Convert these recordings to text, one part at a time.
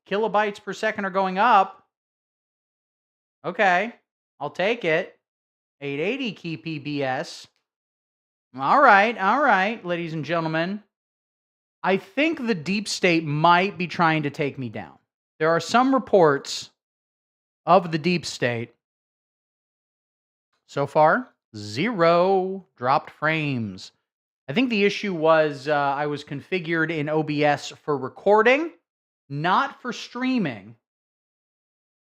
kilobytes per second are going up. Okay, I'll take it. 880 kpbs. All right, ladies and gentlemen. I think the deep state might be trying to take me down. There are some reports of the deep state. So far, 0 dropped frames. I think the issue was I was configured in OBS for recording, not for streaming.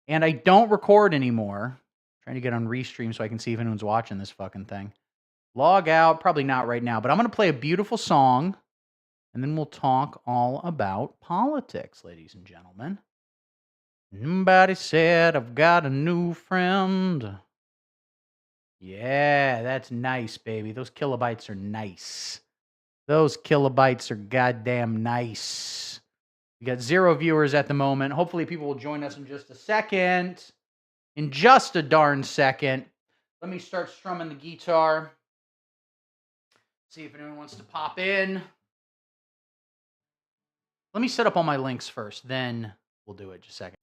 And I don't record anymore. Trying to get on Restream so I can see if anyone's watching this fucking thing. Log out. Probably not right now. But I'm going to play a beautiful song. And then we'll talk all about politics, ladies and gentlemen. Somebody said I've got a new friend. Yeah, that's nice, baby. Those kilobytes are nice. Those kilobytes are goddamn nice. We got 0 viewers at the moment. Hopefully people will join us in just a second. In just a darn second. Let me start strumming the guitar. See if anyone wants to pop in. Let me set up all my links first, then we'll do it just a second.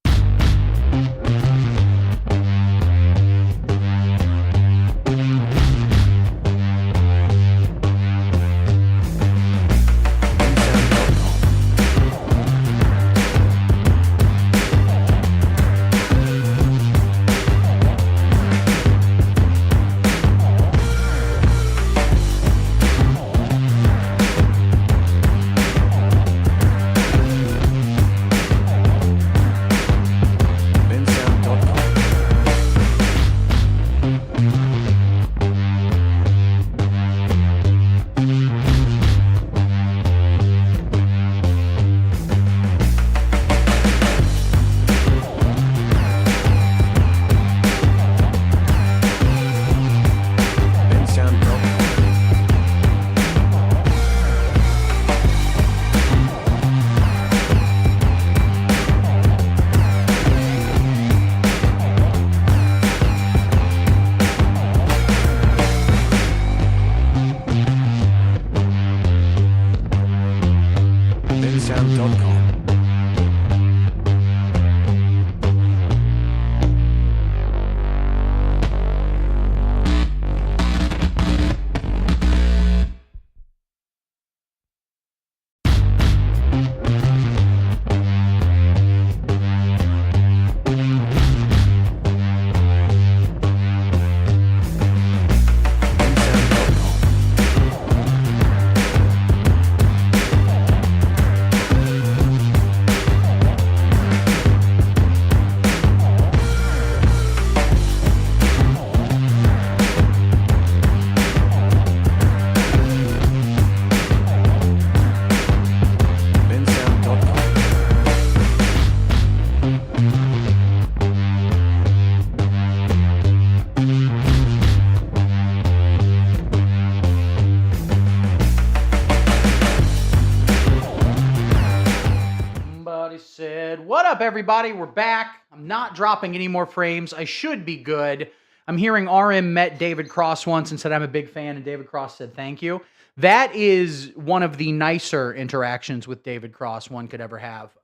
What up, everybody? We're back. I'm not dropping any more frames. I should be good. I'm hearing RM met David Cross once and said I'm a big fan, and David Cross said thank you. That is one of the nicer interactions with David Cross one could ever have.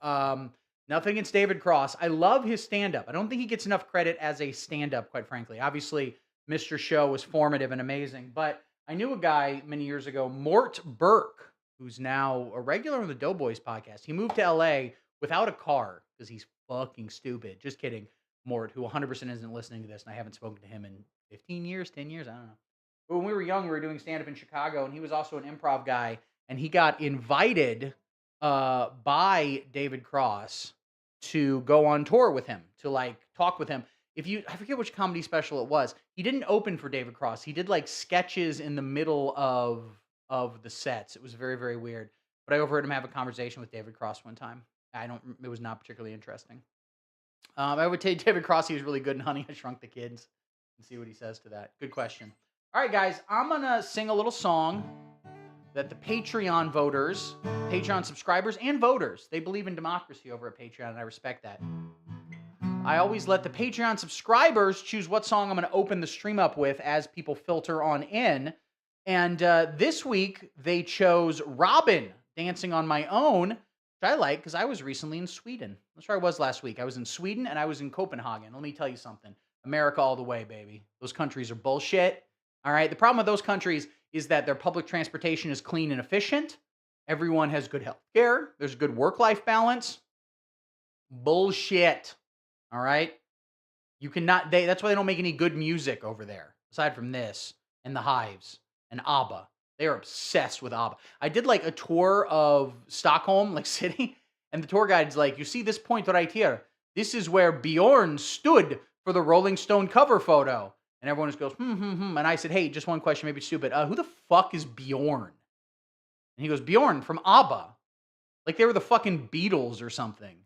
Nothing against David Cross. I love his stand-up. I don't think he gets enough credit as a stand-up, quite frankly. Obviously, Mr. Show was formative and amazing, but I knew a guy many years ago, Mort Burke, who's now a regular on the Doughboys podcast. He moved to LA without a car because he's fucking stupid. Just kidding. Mort, who 100% isn't listening to this, and I haven't spoken to him in 15 years, 10 years, I don't know. But when we were young, we were doing stand-up in Chicago, and he was also an improv guy, and he got invited by David Cross to go on tour with him, to like talk with him. I forget which comedy special it was. He didn't open for David Cross. He did like sketches in the middle of the sets. It was very, very weird. But I overheard him have a conversation with David Cross one time. It was not particularly interesting. I would tell David Cross he was really good in Honey, I Shrunk the Kids, and see what he says to that. Good question. All right, guys, I'm going to sing a little song that the Patreon voters, Patreon subscribers and voters, they believe in democracy over at Patreon, and I respect that. I always let the Patreon subscribers choose what song I'm going to open the stream up with as people filter on in. And this week, they chose Robin, Dancing on My Own. which I like because I was recently in Sweden. That's where I was last week. I was in Sweden and I was in Copenhagen. Let me tell you something. America all the way, baby. Those countries are bullshit. All right. The problem with those countries is that their public transportation is clean and efficient. Everyone has good health care. There's good work-life balance. Bullshit. All right. You cannot. That's why they don't make any good music over there. Aside from this and the Hives and ABBA, they are obsessed with ABBA. I did like a tour of Stockholm, like city, and the tour guide's like, "You see this point right here? This is where Bjorn stood for the Rolling Stone cover photo." And everyone just goes, And I said, "Hey, just one question, maybe stupid. Who the fuck is Bjorn?" And he goes, "Bjorn from ABBA, like they were the fucking Beatles or something."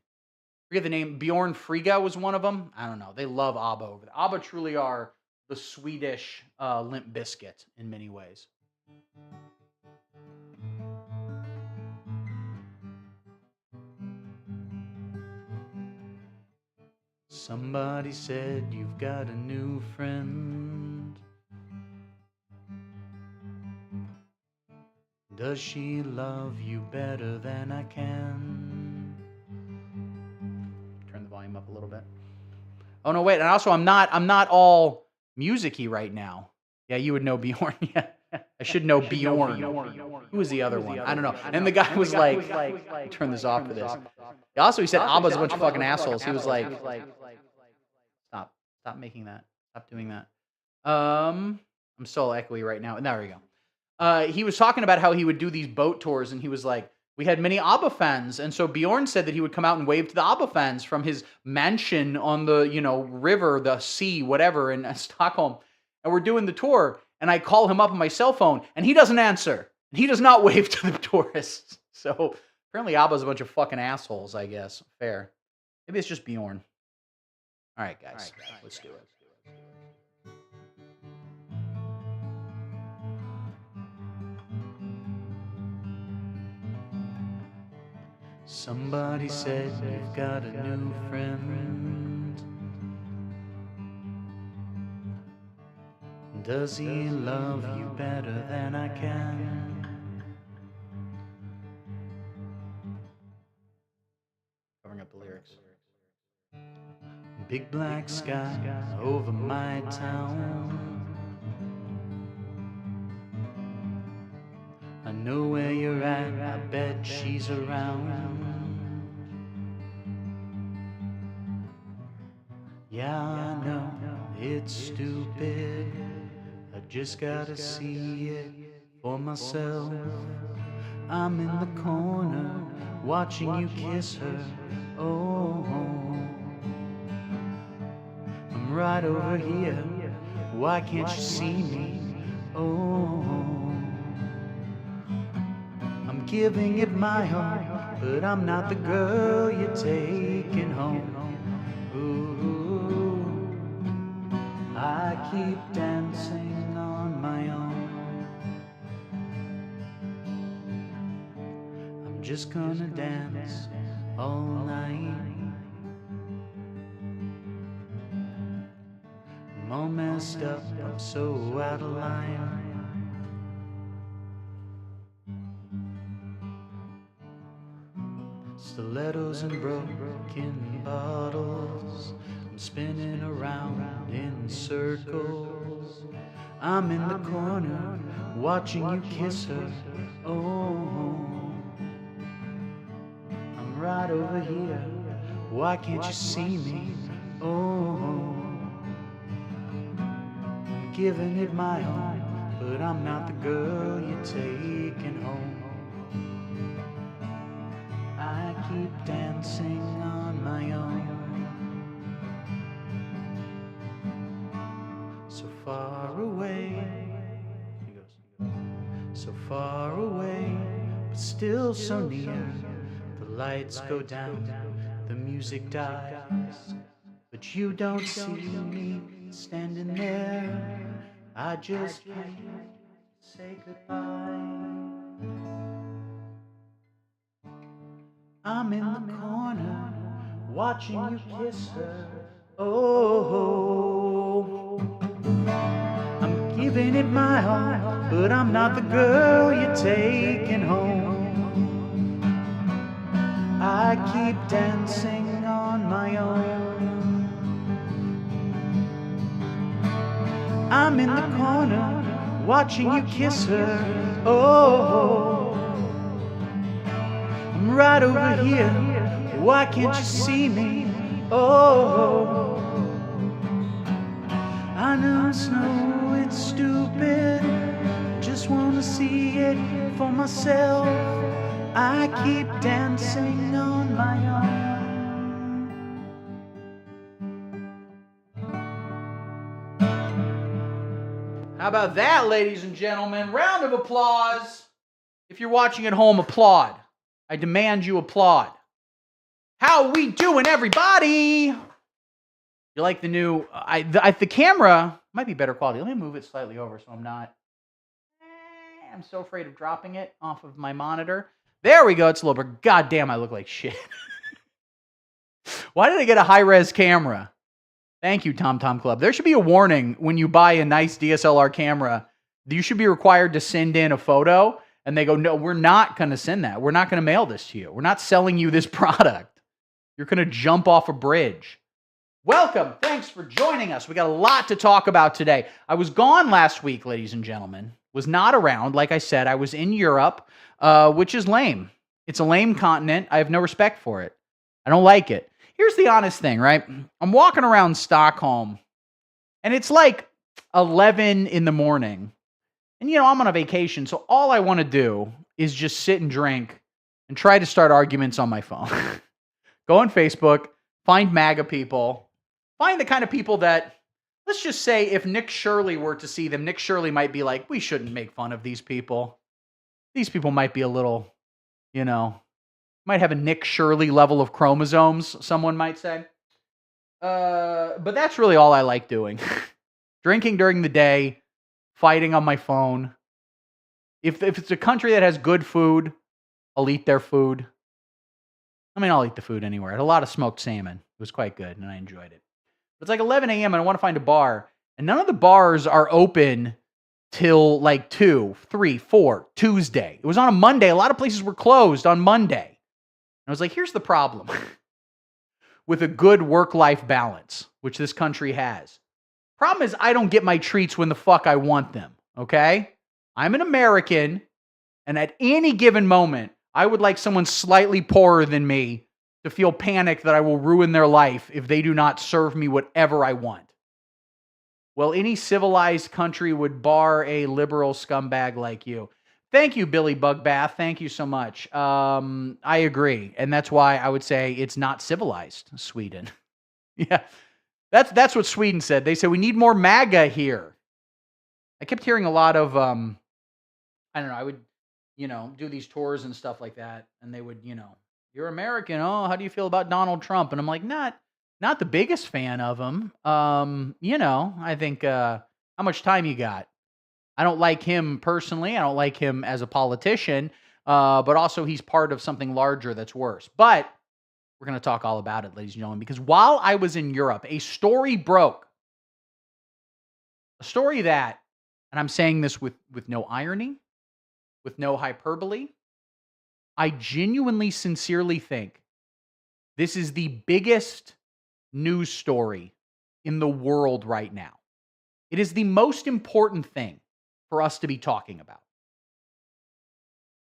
Forget the name. Bjorn Frigga was one of them. I don't know. They love ABBA over there. ABBA truly are the Swedish Limp Bizkit in many ways. Somebody said you've got a new friend. Does she love you better than I can? Turn the volume up a little bit. Oh no, wait, and also I'm not all music-y right now. Yeah, you would know Bjorn. Yeah. I should know Bjorn. Who was the other one? I don't know. And the guy was like, turn this off for this. Also, he said ABBA's a bunch of fucking assholes. He was like, stop making that. Stop doing that. I'm so echoey right now. And there we go. He was talking about how he would do these boat tours, and he was like, we had many ABBA fans, and so Bjorn said that he would come out and wave to the ABBA fans from his mansion on the, river, the sea, whatever, in Stockholm. And we're doing the tour, and I call him up on my cell phone, and he doesn't answer. And he does not wave to the tourists. So apparently ABBA's a bunch of fucking assholes, I guess. Fair. Maybe it's just Bjorn. All right, guys. Let's do it. Somebody said you've got a new friend. Does he love you better than I can? Covering up the lyrics. Big black sky over my town. I know where you're at, I bet she's around. Yeah, I know it's stupid, I just gotta see it for myself. I'm in the corner, watching you kiss her. Oh, I'm right over here, why can't you see me? Oh, I'm giving it my all, but I'm not the girl you're taking home. Ooh, I keep dancing on my own. I'm just gonna dance all night. I'm all messed up, I'm so out of line. Stilettos and broken bottles, I'm spinning around in circles. I'm in the corner, watching you kiss her. Oh, I'm right over here, why can't you see me? Oh, I'm giving it my all, but I'm not the girl you're taking home. I keep dancing on my own. So far away, he goes, so far away, but still so near. The lights go down, the music dies, but you don't see me standing there. I just can't say goodbye. I'm in the corner, watching you kiss her. Oh, I'm giving it my all, but I'm not the girl you're taking home. I keep dancing on my own. I'm in the corner watching you kiss her. Oh, I'm right over here. Why can't you see me? Oh, I know it's stupid. Just wanna see it for myself. I keep dancing on my own. How about that, ladies and gentlemen? Round of applause. If you're watching at home, applaud. I demand you applaud. How we doing, everybody? You like the new... the camera might be better quality. Let me move it slightly over so I'm not... I'm so afraid of dropping it off of my monitor. There we go. It's a little bit... God damn, I look like shit. Why did I get a high-res camera? Thank you, TomTom Club. There should be a warning when you buy a nice DSLR camera. You should be required to send in a photo, and they go, no, we're not going to send that. We're not going to mail this to you. We're not selling you this product. You're going to jump off a bridge. Welcome. Thanks for joining us. We got a lot to talk about today. I was gone last week, ladies and gentlemen. Was not around. Like I said, I was in Europe, which is lame. It's a lame continent. I have no respect for it. I don't like it. Here's the honest thing, right? I'm walking around Stockholm, and it's like 11 in the morning. And, you know, I'm on a vacation, so all I want to do is just sit and drink and try to start arguments on my phone. Go on Facebook, find MAGA people, find the kind of people that, let's just say if Nick Shirley were to see them, Nick Shirley might be like, we shouldn't make fun of these people. These people might be a little, you know, might have a Nick Shirley level of chromosomes, someone might say. But that's really all I like doing. Drinking during the day, fighting on my phone. If it's a country that has good food, I'll eat their food. I mean, I'll eat the food anywhere. I had a lot of smoked salmon. It was quite good, and I enjoyed it. It's like 11 a.m., and I want to find a bar, and none of the bars are open till like 2, 3, 4, Tuesday. It was on a Monday. A lot of places were closed on Monday. And I was like, here's the problem with a good work-life balance, which this country has. Problem is, I don't get my treats when the fuck I want them, okay? I'm an American, and at any given moment, I would like someone slightly poorer than me to feel panic that I will ruin their life if they do not serve me whatever I want. Well, any civilized country would bar a liberal scumbag like you. Thank you, Billy Bugbath. Thank you so much. I agree. And that's why I would say it's not civilized, Sweden. Yeah, that's what Sweden said. They said, we need more MAGA here. I kept hearing a lot of, I don't know, I would, you know, do these tours and stuff like that. And they would, you know, you're American. Oh, how do you feel about Donald Trump? And I'm like, not the biggest fan of him. You know, I think, how much time you got? I don't like him personally. I don't like him as a politician. But also he's part of something larger that's worse. But we're going to talk all about it, ladies and gentlemen, because while I was in Europe, a story broke. A story that, and I'm saying this with no irony, with no hyperbole, I genuinely, sincerely think this is the biggest news story in the world right now. It is the most important thing for us to be talking about.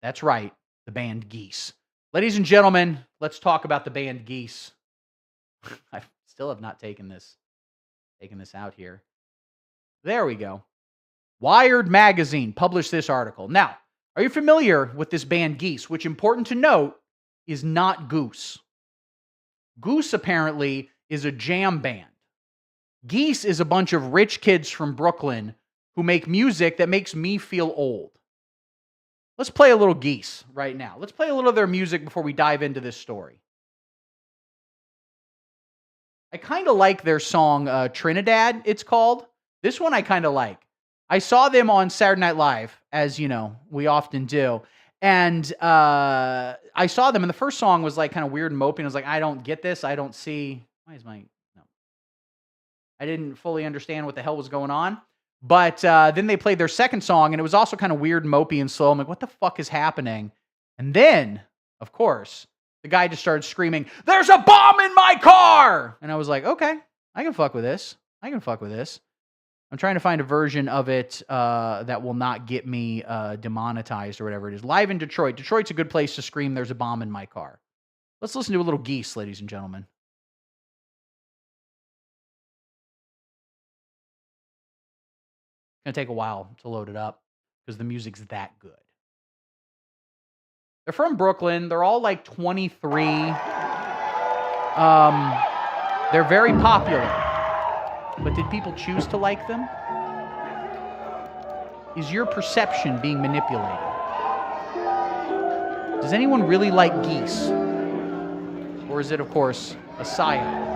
That's right, the band Geese. Ladies and gentlemen, let's talk about the band Geese. I still have not taken this out here. There we go. Wired Magazine published this article. Now, are you familiar with this band Geese, which, important to note, is not Goose? Goose apparently is a jam band. Geese is a bunch of rich kids from Brooklyn who make music that makes me feel old. Let's play a little Geese right now. Let's play a little of their music before we dive into this story. I kind of like their song, Trinidad, it's called. This one I kind of like. I saw them on Saturday Night Live, as you know, we often do. And I saw them, and the first song was like kind of weird and mopey. I was like, I don't get this. I don't see. Why is my. No. I didn't fully understand what the hell was going on. But then they played their second song, and it was also kind of weird, mopey, and slow. I'm like, what the fuck is happening? And then, of course, The guy just started screaming, "There's a bomb in my car!" And I was like, okay, I can fuck with this. I'm trying to find a version of it that will not get me demonetized or whatever it is. Live in Detroit. Detroit's a good place to scream, "There's a bomb in my car." Let's listen to a little Geese, ladies and gentlemen. It's going to take a while to load it up because the music's that good. They're from Brooklyn. They're all like 23. They're very popular. But did people choose to like them? Is your perception being manipulated? Does anyone really like Geese? Or is it, of course, a psyop?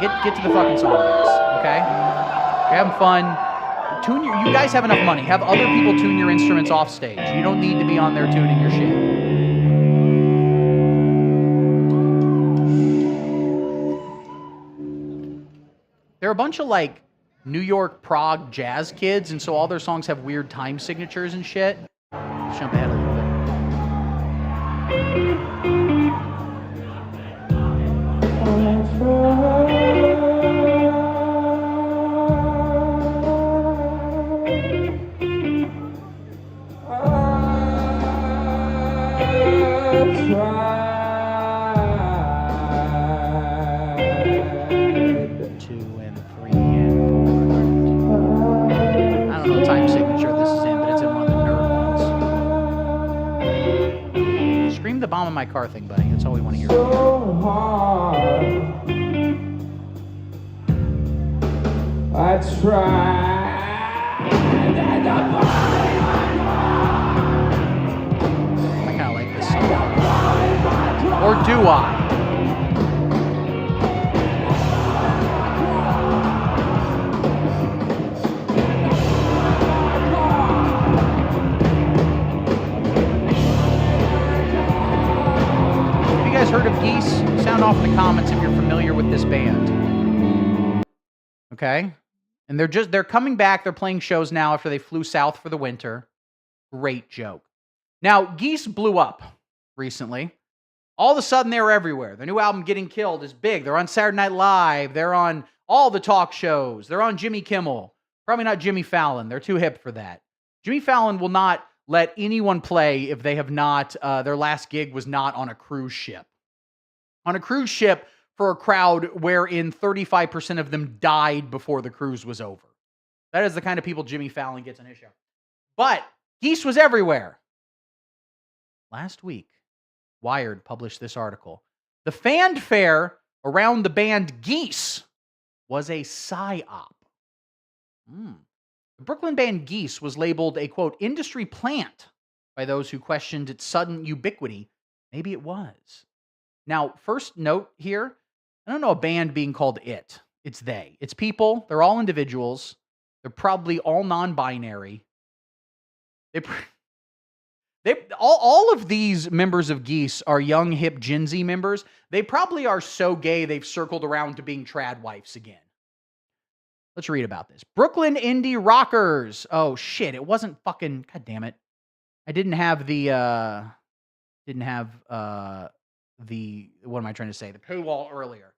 Get to the fucking song, guys, okay? You're having fun. You guys have enough money. Have other people tune your instruments off stage. You don't need to be on there tuning your shit. They're a bunch of like New York prog jazz kids, and so all their songs have weird time signatures and shit. Let's jump ahead a little bit. The bomb in my car thing, buddy. That's all we want to hear. So hard. I tried. I kind of like this song. Or do I? Heard of Geese? Sound off in the comments if you're familiar with this band. Okay? And they're coming back. They're playing shows now after they flew south for the winter. Great joke. Now, Geese blew up recently. All of a sudden, they were everywhere. Their new album, Getting Killed, is big. They're on Saturday Night Live. They're on all the talk shows. They're on Jimmy Kimmel. Probably not Jimmy Fallon. They're too hip for that. Jimmy Fallon will not let anyone play if they have not, their last gig was not on a cruise ship. On a cruise ship for a crowd wherein 35% of them died before the cruise was over. That is the kind of people Jimmy Fallon gets on his show. But Geese was everywhere. Last week, Wired published this article. The fanfare around the band Geese was a psyop. The Brooklyn band Geese was labeled a, quote, industry plant by those who questioned its sudden ubiquity. Maybe it was. Now, first note here, I don't know a band being called it. It's they. It's people. They're all individuals. They're probably all non-binary. All of these members of Geese are young, hip Gen Z members. They probably are so gay they've circled around to being trad wives again. Let's read about this. Brooklyn indie rockers. Oh, shit. It wasn't fucking... God damn it. I didn't have the... what am I trying to say? The paywall earlier.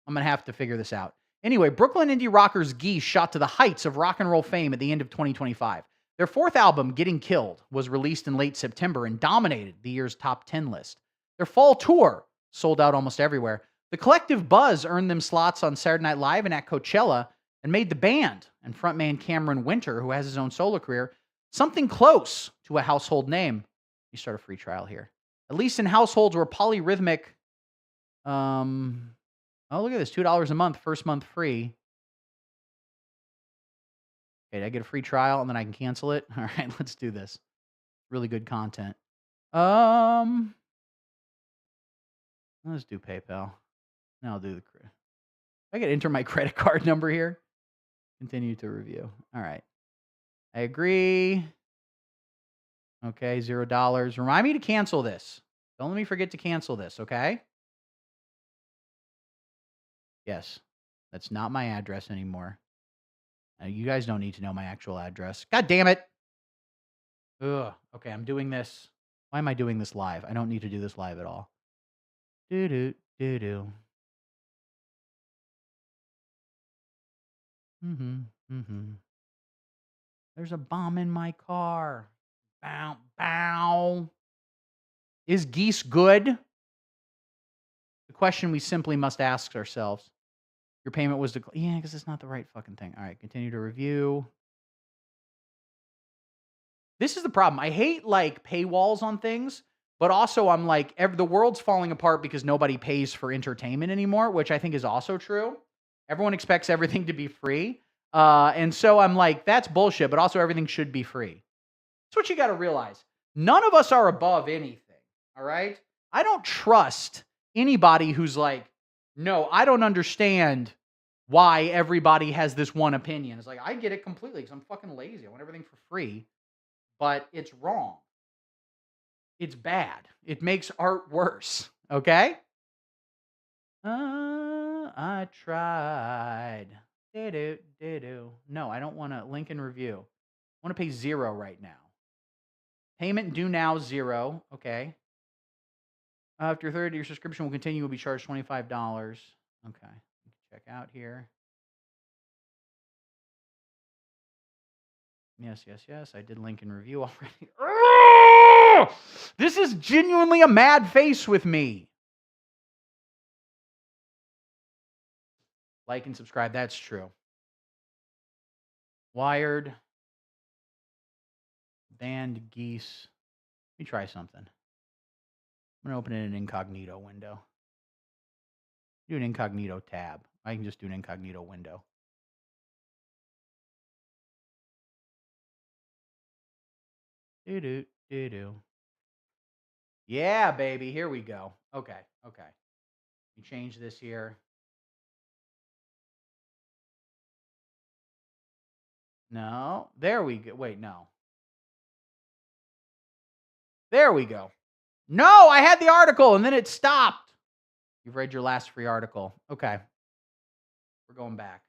I'm going to have to figure this out. Anyway, Brooklyn indie rockers Geese shot to the heights of rock and roll fame at the end of 2025. Their fourth album, Getting Killed, was released in late September and dominated the year's top 10 list. Their fall tour sold out almost everywhere. The collective buzz earned them slots on Saturday Night Live and at Coachella and made the band and frontman Cameron Winter, who has his own solo career, something close to a household name. You start a free trial here. At least in households where polyrhythmic, oh, look at this, $2 a month, first month free. Okay, did I get a free trial and then I can cancel it? All right, let's do this. Really good content. Let's do PayPal. Now I'll do I can enter my credit card number here. Continue to review. All right. I agree. Okay, $0. Remind me to cancel this. Don't let me forget to cancel this, okay? Yes, that's not my address anymore. You guys don't need to know my actual address. God damn it. Ugh. Okay, I'm doing this. Why am I doing this live? I don't need to do this live at all. Do do do. Mm-hmm. There's a bomb in my car. Bow, bow. Is Geese good? The question we simply must ask ourselves. Your payment was declared. Yeah, because it's not the right fucking thing. All right, continue to review. This is the problem. I hate like paywalls on things, but also I'm like, the world's falling apart because nobody pays for entertainment anymore, which I think is also true. Everyone expects everything to be free. And so I'm like, that's bullshit, but also everything should be free. That's what you got to realize. None of us are above anything. All right. I don't trust anybody who's like, no, I don't understand why everybody has this one opinion. It's like, I get it completely because I'm fucking lazy. I want everything for free, but it's wrong. It's bad. It makes art worse. Okay. I tried. No, I don't want to link and review. I want to pay $0 right now. Payment due now, $0. Okay. After 30, your subscription will continue. Will be charged $25. Okay. Check out here. Yes. I did link and review already. This is genuinely a mad face with me. Like and subscribe. That's true. Wired. Band Geese. Let me try something. I'm going to open it in an incognito window. Do an incognito tab. I can just do an incognito window. Do. Yeah, baby. Here we go. Okay. You change this here. No. There we go. Wait, no. There we go. No, I had the article and then it stopped. You've read your last free article. Okay. We're going back.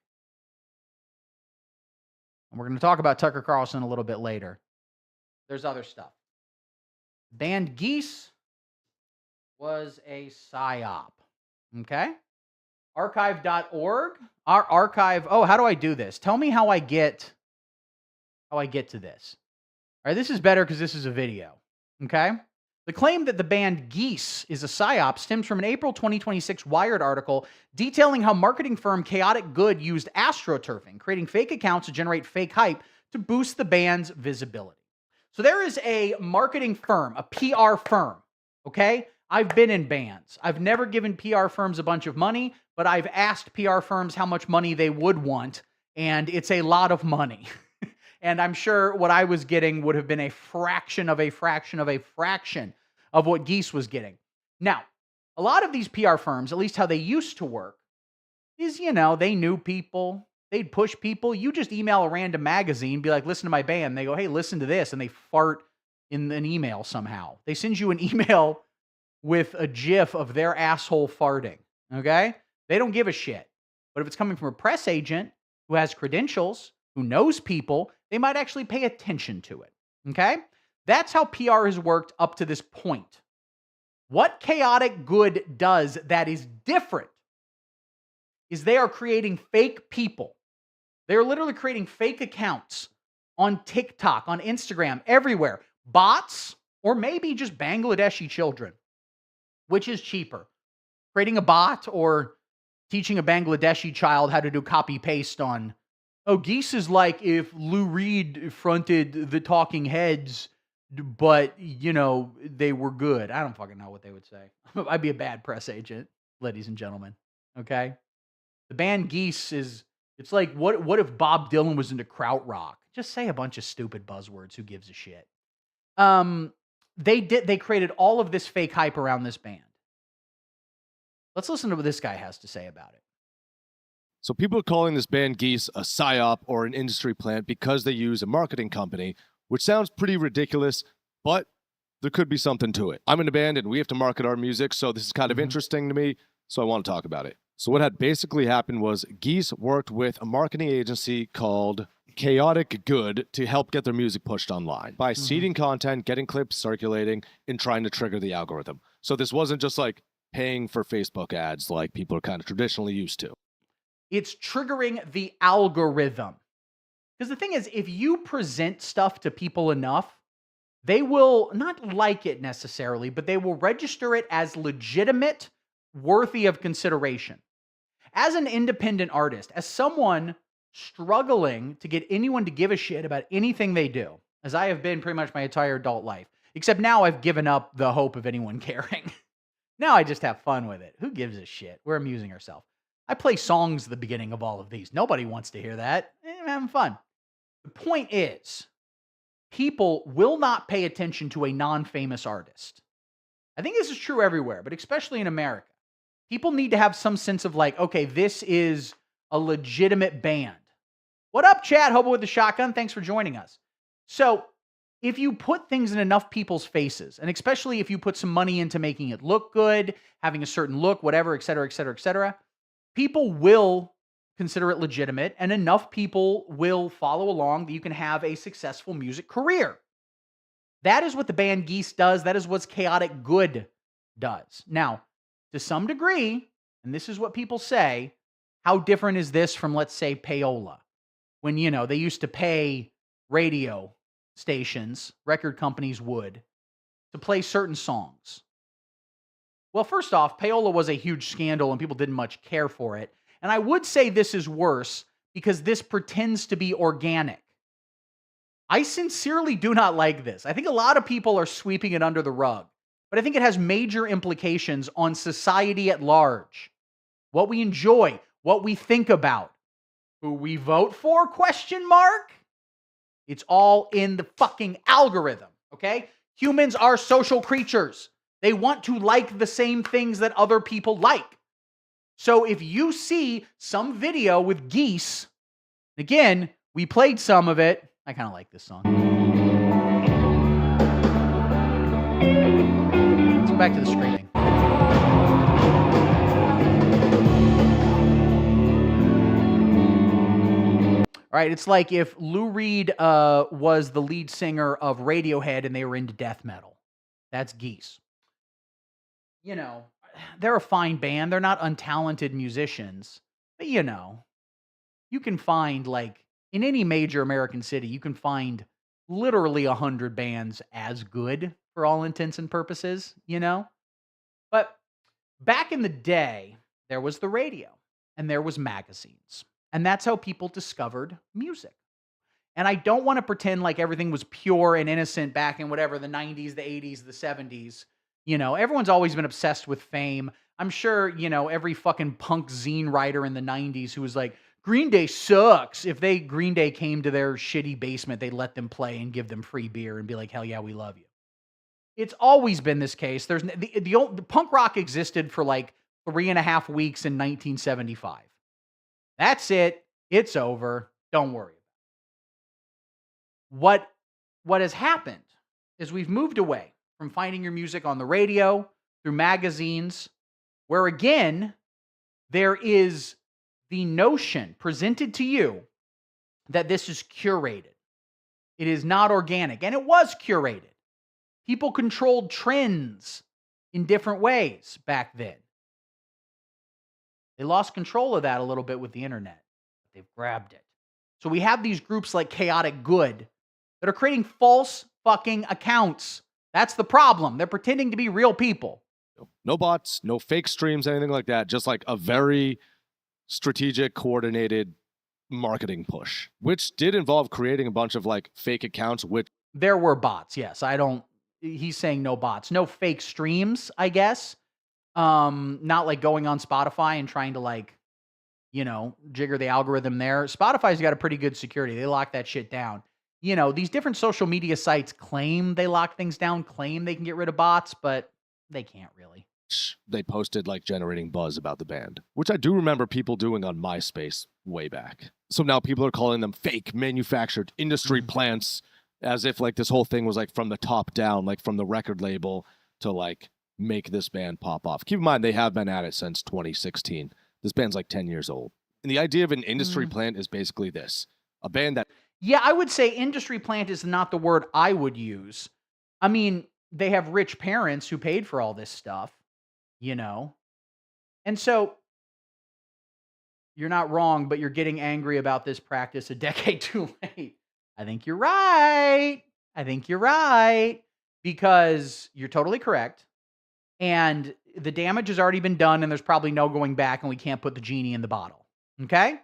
And we're going to talk about Tucker Carlson a little bit later. There's other stuff. Band Geese was a PSYOP. Okay. Archive.org. Our archive. Oh, how do I do this? Tell me how I get to this. All right, this is better because this is a video. Okay. The claim that the band Geese is a PSYOP stems from an April 2026 Wired article detailing how marketing firm Chaotic Good used astroturfing, creating fake accounts to generate fake hype to boost the band's visibility. So there is a marketing firm, a PR firm, okay? I've been in bands. I've never given PR firms a bunch of money, but I've asked PR firms how much money they would want, and it's a lot of money. And I'm sure what I was getting would have been a fraction of a fraction of a fraction of what Geese was getting. Now, a lot of these PR firms, at least how they used to work, is, they knew people. They'd push people. You just email a random magazine, be like, listen to my band. They go, hey, listen to this. And they fart in an email somehow. They send you an email with a GIF of their asshole farting. Okay? They don't give a shit. But if it's coming from a press agent who has credentials, who knows people, they might actually pay attention to it. Okay? That's how PR has worked up to this point. What Chaotic Good does that is different is they are creating fake people. They are literally creating fake accounts on TikTok, on Instagram, everywhere. Bots, or maybe just Bangladeshi children. Which is cheaper? Creating a bot or teaching a Bangladeshi child how to do copy-paste on, Geese is like if Lou Reed fronted the Talking Heads, but, they were good. I don't fucking know what they would say. I'd be a bad press agent, ladies and gentlemen. Okay? The band Geese it's like, what if Bob Dylan was into krautrock? Just say a bunch of stupid buzzwords. Who gives a shit? They created all of this fake hype around this band. Let's listen to what this guy has to say about it. So people are calling this band Geese a PSYOP or an industry plant because they use a marketing company, which sounds pretty ridiculous, but there could be something to it. I'm in a band and we have to market our music, so this is kind of interesting to me, so I want to talk about it. So what had basically happened was Geese worked with a marketing agency called Chaotic Good to help get their music pushed online by seeding content, getting clips circulating, and trying to trigger the algorithm. So this wasn't just like paying for Facebook ads like people are kind of traditionally used to. It's triggering the algorithm. Because the thing is, if you present stuff to people enough, they will not like it necessarily, but they will register it as legitimate, worthy of consideration. As an independent artist, as someone struggling to get anyone to give a shit about anything they do, as I have been pretty much my entire adult life, except now I've given up the hope of anyone caring. Now I just have fun with it. Who gives a shit? We're amusing ourselves. I play songs at the beginning of all of these. Nobody wants to hear that. I'm having fun. The point is, people will not pay attention to a non-famous artist. I think this is true everywhere, but especially in America. People need to have some sense of like, okay, this is a legitimate band. What up, chat? Hobo with the Shotgun. Thanks for joining us. So if you put things in enough people's faces, and especially if you put some money into making it look good, having a certain look, whatever, et cetera, et cetera, et cetera, people will consider it legitimate, and enough people will follow along that you can have a successful music career. That is what the band Geese does. That is what Chaotic Good does. Now, to some degree, and this is what people say, how different is this from, let's say, payola? When, they used to pay radio stations, record companies would, to play certain songs. Well, first off, payola was a huge scandal and people didn't much care for it. And I would say this is worse because this pretends to be organic. I sincerely do not like this. I think a lot of people are sweeping it under the rug, but I think it has major implications on society at large. What we enjoy, what we think about, who we vote for, ? It's all in the fucking algorithm, okay? Humans are social creatures. They want to like the same things that other people like. So if you see some video with Geese, again, we played some of it. I kind of like this song. Let's go back to the screaming. All right, it's like if Lou Reed was the lead singer of Radiohead and they were into death metal. That's Geese. They're a fine band. They're not untalented musicians. But, you can find, like, in any major American city, you can find literally 100 bands as good for all intents and purposes, But back in the day, there was the radio and there was magazines. And that's how people discovered music. And I don't want to pretend like everything was pure and innocent back in whatever, the 90s, the 80s, the 70s. Everyone's always been obsessed with fame. I'm sure, every fucking punk zine writer in the 90s who was like, Green Day sucks. If Green Day came to their shitty basement, they'd let them play and give them free beer and be like, hell yeah, we love you. It's always been this case. There's the punk rock existed for like 3.5 weeks in 1975. That's it. It's over. Don't worry. What has happened is we've moved away from finding your music on the radio, through magazines, where again, there is the notion presented to you that this is curated. It is not organic. And it was curated. People controlled trends in different ways back then. They lost control of that a little bit with the internet. They've grabbed it. So we have these groups like Chaotic Good that are creating false fucking accounts. That's the problem. They're pretending to be real people. No bots, no fake streams, anything like that. Just like a very strategic, coordinated marketing push, which did involve creating a bunch of like fake accounts. Which there were bots. Yes, he's saying no bots, no fake streams, I guess. Not like going on Spotify and trying to like, jigger the algorithm there. Spotify's got a pretty good security. They lock that shit down. These different social media sites claim they lock things down, claim they can get rid of bots, but they can't really. They posted like generating buzz about the band, which I do remember people doing on MySpace way back. So now people are calling them fake manufactured industry plants, as if like this whole thing was like from the top down, like from the record label to like make this band pop off. Keep in mind, they have been at it since 2016. This band's like 10 years old. And the idea of an industry plant is basically this. A band that... Yeah, I would say industry plant is not the word I would use. I mean, they have rich parents who paid for all this stuff. you know? And so you're not wrong, but you're getting angry about this practice a decade too late. I think you're right. I think you're right because you're totally correct. And the damage has already been done and there's probably no going back and we can't put the genie in the bottle. Okay?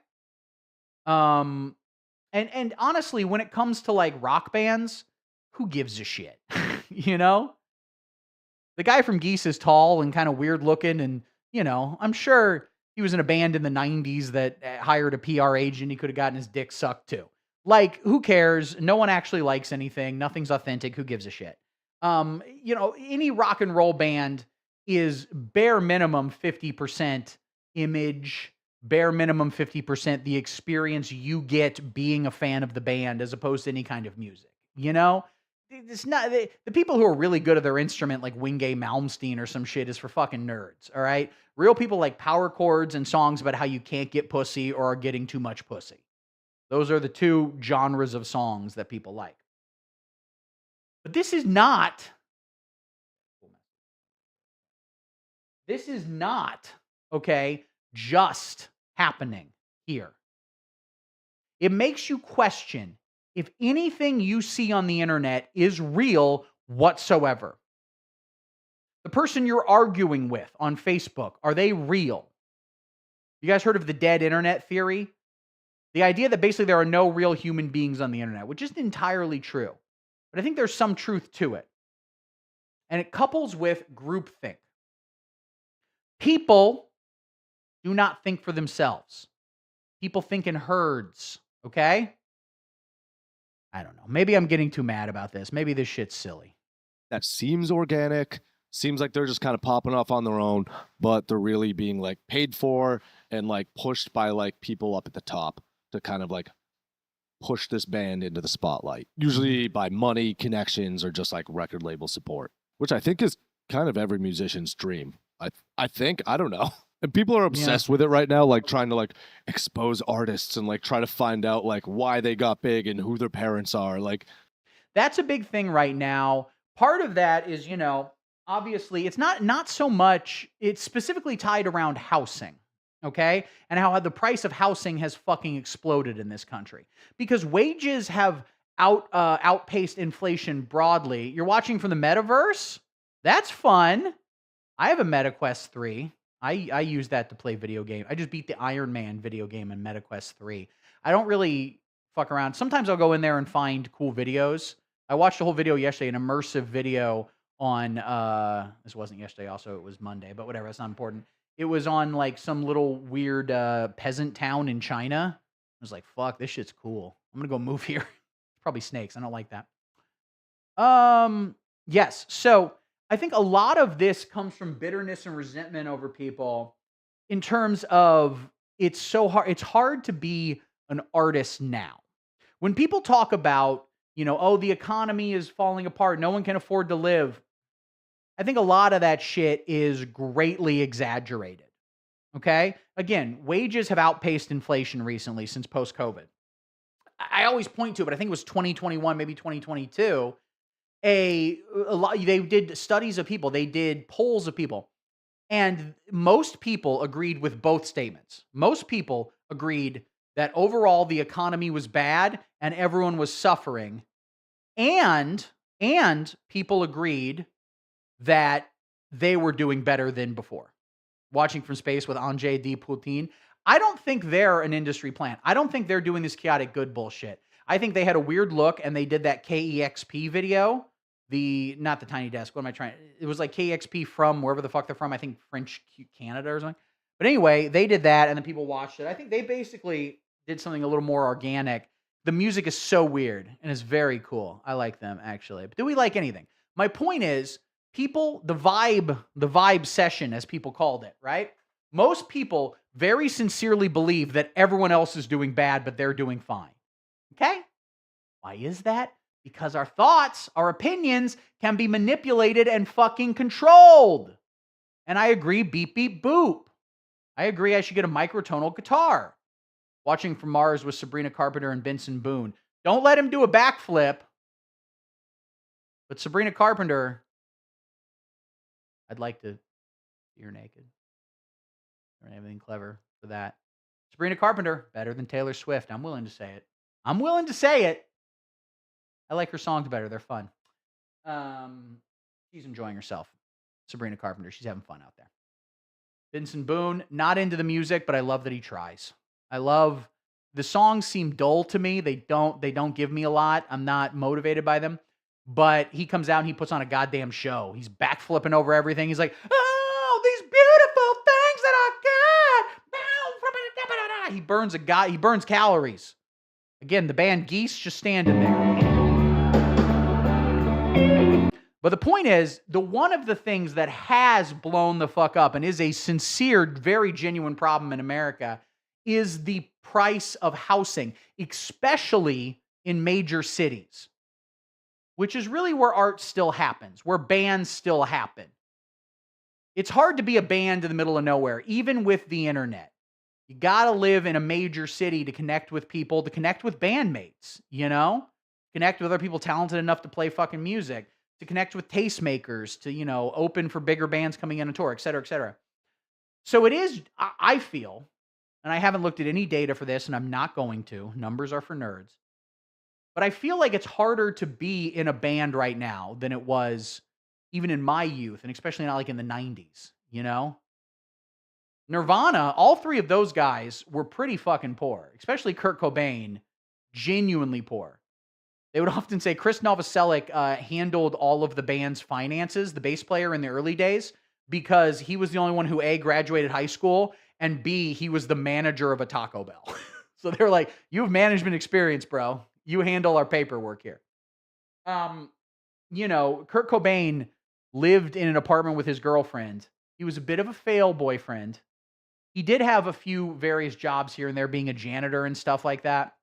Um and honestly, when it comes to like rock bands, who gives a shit? You know? The guy from Geese is tall and kind of weird looking and, I'm sure he was in a band in the 90s that hired a PR agent. He could have gotten his dick sucked too. Like, who cares? No one actually likes anything. Nothing's authentic. Who gives a shit? Any rock and roll band is bare minimum 50% image, bare minimum 50% the experience you get being a fan of the band as opposed to any kind of music. It's not the people who are really good at their instrument, like Wingay Malmsteen or some shit, is for fucking nerds. All right, real people like power chords and songs about how you can't get pussy or are getting too much pussy. Those are the two genres of songs that people like. But this is not. Okay, just happening here. It makes you question if anything you see on the internet is real whatsoever. The person you're arguing with on Facebook, are they real? You guys heard of the dead internet theory? The idea that basically there are no real human beings on the internet, which isn't entirely true. But I think there's some truth to it. And it couples with groupthink. People do not think for themselves. People think in herds, okay? I don't know. Maybe I'm getting too mad about this. Maybe this shit's silly. That seems organic. Seems like they're just kind of popping off on their own, but they're really being like paid for and like pushed by like people up at the top to kind of like push this band into the spotlight. Usually by money, connections, or just like record label support, which I think is kind of every musician's dream. I think, I don't know. And people are obsessed with it right now, like trying to like expose artists and like try to find out like why they got big and who their parents are. Like, that's a big thing right now. Part of that is, obviously it's not so much, it's specifically tied around housing, okay? And how the price of housing has fucking exploded in this country because wages have outpaced inflation broadly. You're watching from the metaverse? That's fun. I have a MetaQuest 3. I use that to play video game. I just beat the Iron Man video game in MetaQuest 3. I don't really fuck around. Sometimes I'll go in there and find cool videos. I watched a whole video yesterday, an immersive video on this wasn't yesterday, also it was Monday, but whatever, it's not important. It was on like some little weird peasant town in China. I was like, fuck, this shit's cool. I'm gonna go move here. Probably snakes. I don't like that. Yes. So I think a lot of this comes from bitterness and resentment over people in terms of it's so hard. It's hard to be an artist now. When people talk about, oh, the economy is falling apart, no one can afford to live. I think a lot of that shit is greatly exaggerated. Okay? Again, wages have outpaced inflation recently since post-COVID. I always point to it, but I think it was 2021, maybe 2022. They did studies of people, they did polls of people, and most people agreed with both statements. Most people agreed that overall the economy was bad and everyone was suffering, and people agreed that they were doing better than before. Watching from space with Andrzej D. Putin, I don't think they're an industry plant. I don't think they're doing this chaotic good bullshit. I think they had a weird look and they did that KEXP video. Not the Tiny Desk. What am I trying? It was like KEXP from wherever the fuck they're from. I think French Canada or something. But anyway, they did that and then people watched it. I think they basically did something a little more organic. The music is so weird and it's very cool. I like them actually. But do we like anything? My point is, people, the vibe session, as people called it, right? Most people very sincerely believe that everyone else is doing bad, but they're doing fine. Okay? Why is that? Because our thoughts, our opinions can be manipulated and fucking controlled. And I agree, beep, beep, boop. I agree I should get a microtonal guitar. Watching from Mars with Sabrina Carpenter and Benson Boone. Don't let him do a backflip. But Sabrina Carpenter, I'd like to You're naked. I don't have anything clever for that. Sabrina Carpenter, better than Taylor Swift. I'm willing to say it. I'm willing to say it. I like her songs better. They're fun. She's enjoying herself. Sabrina Carpenter. She's having fun out there. Vincent Boone, not into the music, but I love that he tries. I love the songs seem dull to me. They don't give me a lot. I'm not motivated by them. But he comes out and he puts on a goddamn show. He's backflipping over everything. He's like, oh, these beautiful things that I got. He burns calories. Again, the band Geese just standing there. But the point is, one of the things that has blown the fuck up and is a sincere, very genuine problem in America is the price of housing, especially in major cities, which is really where art still happens, where bands still happen. It's hard to be a band in the middle of nowhere, even with the internet. You got to live in a major city to connect with people, to connect with bandmates, connect with other people talented enough to play fucking music, to connect with tastemakers, to, open for bigger bands coming in on tour, et cetera, et cetera. So it is, I feel, and I haven't looked at any data for this, and I'm not going to. Numbers are for nerds. But I feel like it's harder to be in a band right now than it was even in my youth, and especially not like in the 90s, Nirvana, all three of those guys were pretty fucking poor, especially Kurt Cobain, genuinely poor. They would often say Chris Novoselic handled all of the band's finances, the bass player in the early days, because he was the only one who A, graduated high school, and B, he was the manager of a Taco Bell. So they were like, you have management experience, bro. You handle our paperwork here. Kurt Cobain lived in an apartment with his girlfriend. He was a bit of a fail boyfriend. He did have a few various jobs here and there, being a janitor and stuff like that.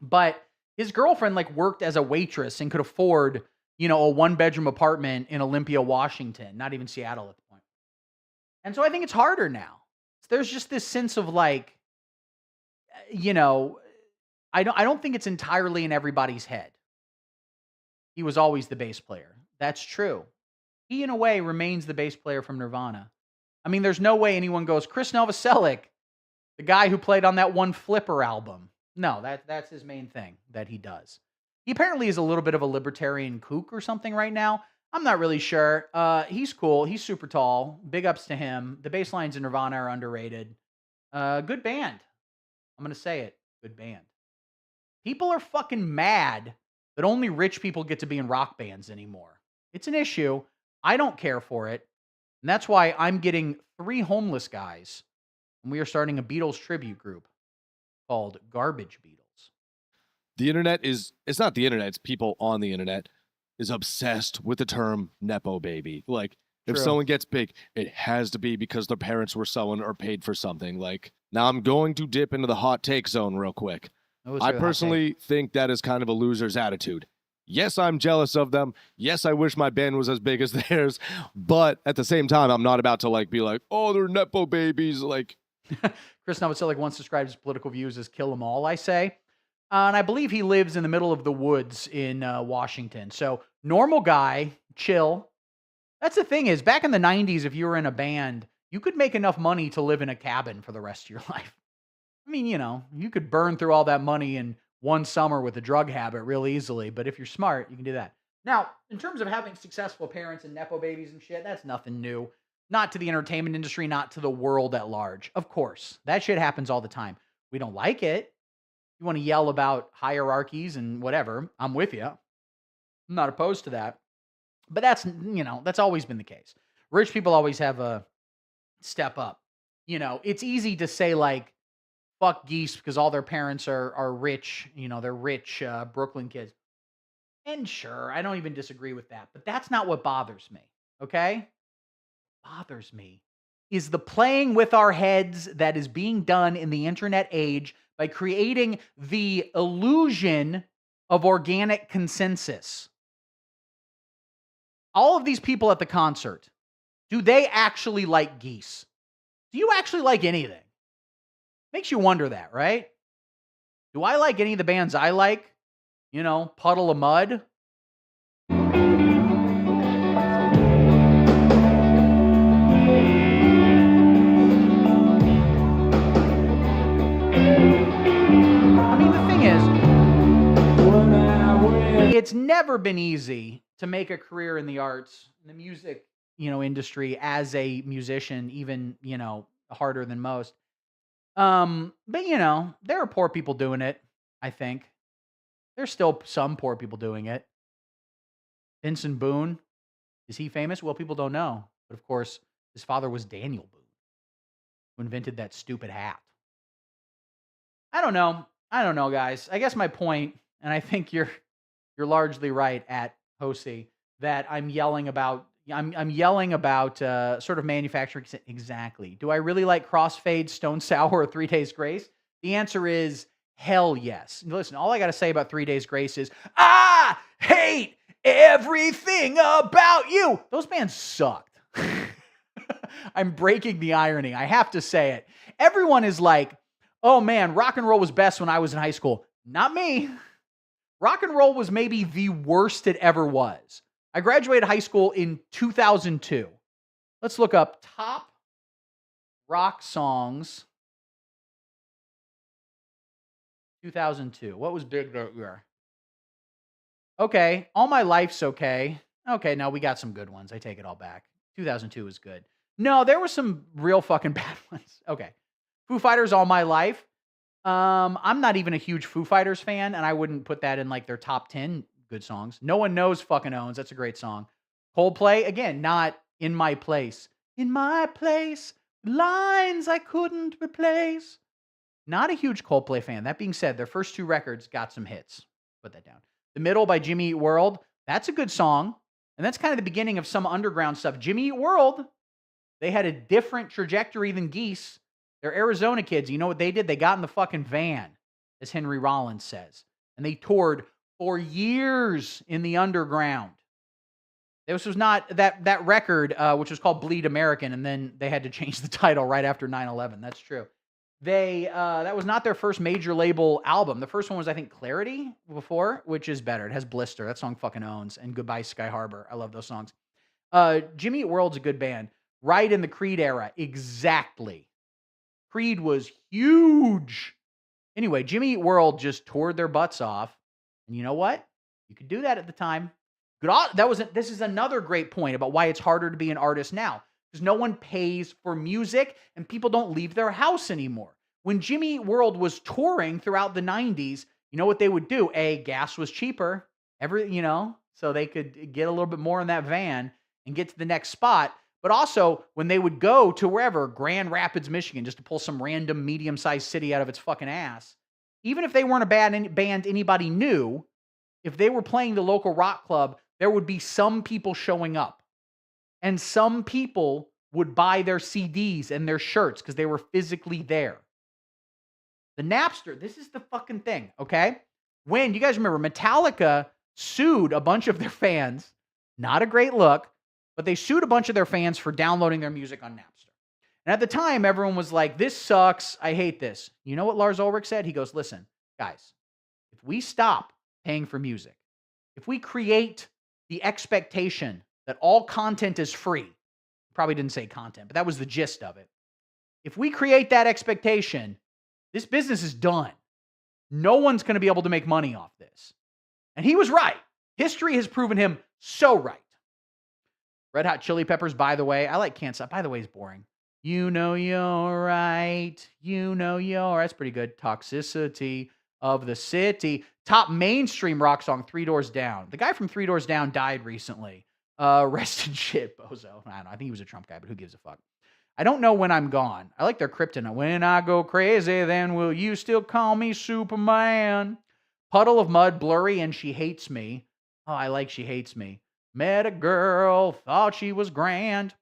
But his girlfriend worked as a waitress and could afford, a 1-bedroom apartment in Olympia, Washington, not even Seattle at the point. And so I think it's harder now. There's just this sense of I don't think it's entirely in everybody's head. He was always the bass player. That's true. He, in a way, remains the bass player from Nirvana. I mean, there's no way anyone goes, Chris Novoselic, the guy who played on that one Flipper album. No, that's his main thing that he does. He apparently is a little bit of a libertarian kook or something right now. I'm not really sure. He's cool. He's super tall. Big ups to him. The bass lines in Nirvana are underrated. Good band. I'm going to say it. Good band. People are fucking mad that only rich people get to be in rock bands anymore. It's an issue. I don't care for it. And that's why I'm getting 3 homeless guys. And we are starting a Beatles tribute group called Garbage Beatles. The internet it's not the internet, it's people on the internet is obsessed with the term Nepo baby. If someone gets big, it has to be because their parents were someone or paid for something. Now I'm going to dip into the hot take zone real quick. I personally think that is kind of a loser's attitude. Yes, I'm jealous of them. Yes, I wish my band was as big as theirs. But at the same time, I'm not about to be like, oh, they're Nepo babies. Chris Novoselic once described his political views as kill 'em all, I say. And I believe he lives in the middle of the woods in Washington. So normal guy, chill. That's the thing is, back in the 90s, if you were in a band, you could make enough money to live in a cabin for the rest of your life. I mean, you could burn through all that money in one summer with a drug habit real easily. But if you're smart, you can do that. Now, in terms of having successful parents and Nepo babies and shit, that's nothing new. Not to the entertainment industry, not to the world at large. Of course, that shit happens all the time. We don't like it. You want to yell about hierarchies and whatever, I'm with you. I'm not opposed to that. But that's always been the case. Rich people always have a step up. It's easy to say fuck Geese because all their parents are rich. They're rich Brooklyn kids. And sure, I don't even disagree with that. But that's not what bothers me, okay? Bothers me is the playing with our heads that is being done in the internet age by creating the illusion of organic consensus. All of these people at the concert, do they actually like Geese? Do you actually like anything? Makes you wonder that, right? Do I like any of the bands I like? Puddle of Mud. I mean, the thing is, it's never been easy to make a career in the arts, in the music, industry as a musician, even, harder than most. But there are poor people doing it, I think. There's still some poor people doing it. Vincent Boone, is he famous? Well, people don't know. But of course, his father was Daniel Boone, who invented that stupid hat. I don't know. I don't know, guys. I guess my point, and I think you're largely right at Hosi, that I'm yelling about. I'm yelling about sort of manufacturing. Exactly. Do I really like Crossfade, Stone Sour, or 3 Days Grace? The answer is hell yes. Listen, all I got to say about 3 Days Grace is I hate everything about you. Those bands sucked. I'm breaking the irony. I have to say it. Everyone is like, oh man, rock and roll was best when I was in high school. Not me. Rock and roll was maybe the worst it ever was. I graduated high school in 2002. Let's look up top rock songs 2002. What was big that year? Okay, All My Life's okay. Okay, no, we got some good ones. I take it all back. 2002 was good. No, there were some real fucking bad ones. Okay. Foo Fighters, All My Life. I'm not even a huge Foo Fighters fan, and I wouldn't put that in like their top 10 good songs. No One Knows fucking Owns. That's a great song. Coldplay, again, not In My Place. In my place, lines I couldn't replace. Not a huge Coldplay fan. That being said, their first 2 records got some hits. Put that down. The Middle by Jimmy Eat World. That's a good song. And that's kind of the beginning of some underground stuff. Jimmy Eat World, they had a different trajectory than Geese. They're Arizona kids. You know what they did? They got in the fucking van, as Henry Rollins says. And they toured for years in the underground. This was not that record, which was called Bleed American, and then they had to change the title right after 9/11. That's true. That was not their first major label album. The first one was, I think, Clarity before, which is better. It has Blister. That song fucking owns. And Goodbye Sky Harbor. I love those songs. Jimmy Eat World's a good band. Right in the Creed era. Exactly. Creed was huge. Anyway, Jimmy Eat World just toured their butts off. And you know what? You could do that at the time. This is another great point about why it's harder to be an artist now. Because no one pays for music and people don't leave their house anymore. When Jimmy Eat World was touring throughout the 90s, you know what they would do? Gas was cheaper. So they could get a little bit more in that van and get to the next spot. But also, when they would go to wherever, Grand Rapids, Michigan, just to pull some random medium-sized city out of its fucking ass, even if they weren't a band anybody knew, if they were playing the local rock club, there would be some people showing up. And some people would buy their CDs and their shirts because they were physically there. The Napster, this is the fucking thing, okay? When, you guys remember, Metallica sued a bunch of their fans. Not a great look. But they sued a bunch of their fans for downloading their music on Napster. And at the time, everyone was like, this sucks. I hate this. You know what Lars Ulrich said? He goes, listen, guys, if we stop paying for music, if we create the expectation that all content is free, probably didn't say content, but that was the gist of it. If we create that expectation, this business is done. No one's going to be able to make money off this. And he was right. History has proven him so right. Red Hot Chili Peppers, by the way. I like Can't Stop. By the way, is boring. You know you're right. You know you're... That's pretty good. Toxicity of the City. Top mainstream rock song, 3 Doors Down. The guy from 3 Doors Down died recently. Rest in shit, bozo. I don't know. I think he was a Trump guy, but who gives a fuck? I don't know When I'm Gone. I like their Kryptonite. When I go crazy, then will you still call me Superman? Puddle of Mud, Blurry, and She Hates Me. Oh, I like She Hates Me. Met a girl, thought she was grand.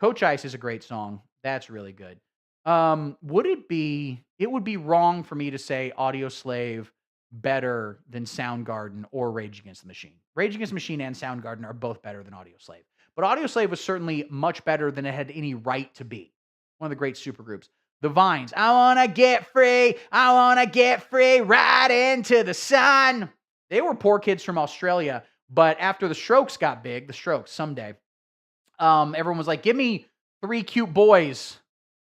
Coach Ice is a great song. That's really good. It would be wrong for me to say Audio Slave better than Soundgarden or Rage Against the Machine. Rage Against the Machine and Soundgarden are both better than Audio Slave. But Audio Slave was certainly much better than it had any right to be. One of the great supergroups. The Vines. I want to get free. I want to get free right into the sun. They were poor kids from Australia. But after the Strokes got big, the Strokes, someday, everyone was like, give me 3 cute boys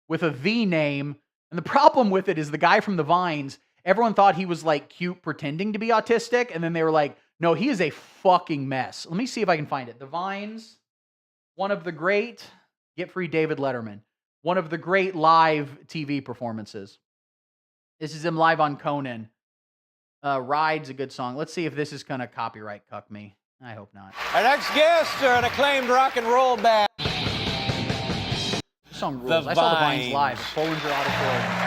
with a V name And the problem with it is the guy from the Vines, everyone thought he was like cute pretending to be autistic. And then they were like, no, he is a fucking mess. Let me see if I can find it. The Vines, one of the great, get free David Letterman, one of the great live TV performances. This is him live on Conan. Ride's a good song. Let's see if this is going to copyright cuck me. I hope not. Our next guests are an acclaimed rock and roll band. This song rules. I saw the Vines live at Bollinger Auditorium.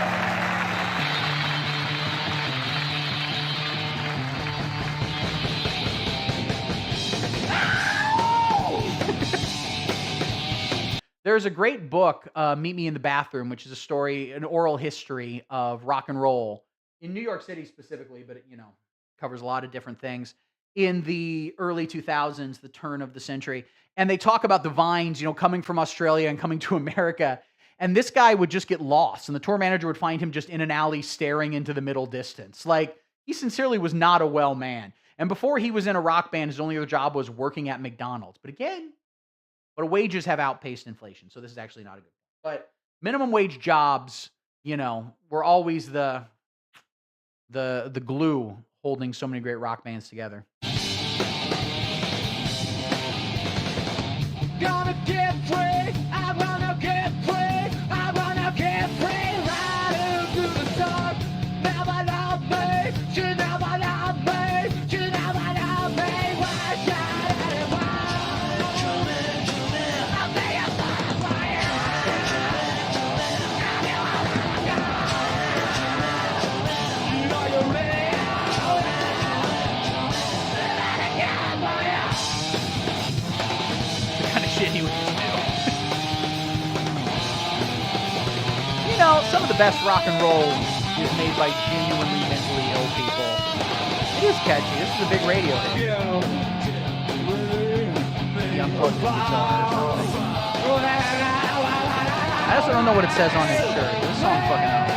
There's a great book, Meet Me in the Bathroom, which is a story, an oral history of rock and roll in New York City specifically, but it, covers a lot of different things in the early 2000s, the turn of the century. And they talk about the Vines, coming from Australia and coming to America. And this guy would just get lost, and the tour manager would find him just in an alley staring into the middle distance. Like, he sincerely was not a well man. And before he was in a rock band, his only other job was working at McDonald's. But wages have outpaced inflation, so this is actually not a good point. But minimum wage jobs, were always the glue holding so many great rock bands together. Gonna get free, I wanna get free, I wanna get free, right into the sun. Never love me, she never loved me, she never loved me. Why should anyone? I'll be a fire. You know you're real. Shit he would just do. Some of the best rock and roll is made by genuinely mentally ill people. It is catchy. This is a big radio hit. The unplugged guitar or something. I also don't know what it says on his shirt. This song fucking owns.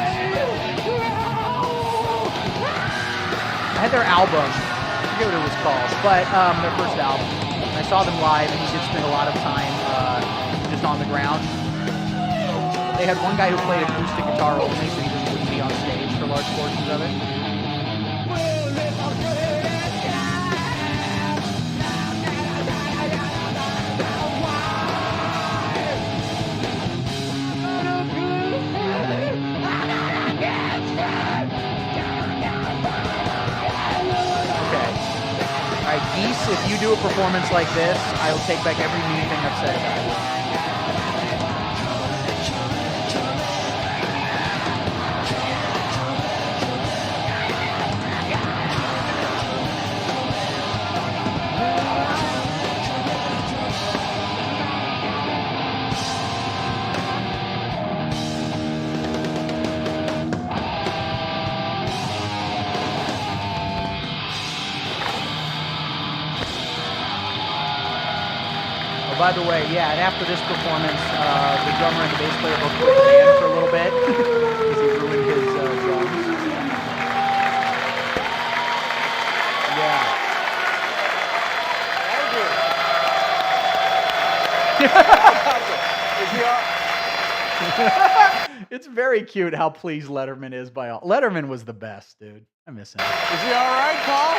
I had their album. I forget what it was called, but their first album. I saw them live, and he did spend a lot of time just on the ground. They had one guy who played acoustic guitar only, so he just wouldn't be on stage for large portions of it. Geese, if you do a performance like this, I will take back every mean thing I've said about you. By the way, and after this performance, the drummer and the bass player both quit the band for a little bit because he ruined his drums. Yeah. It's very cute how pleased Letterman is by all. Letterman was the best, dude. I miss him. Is he all right, Paul?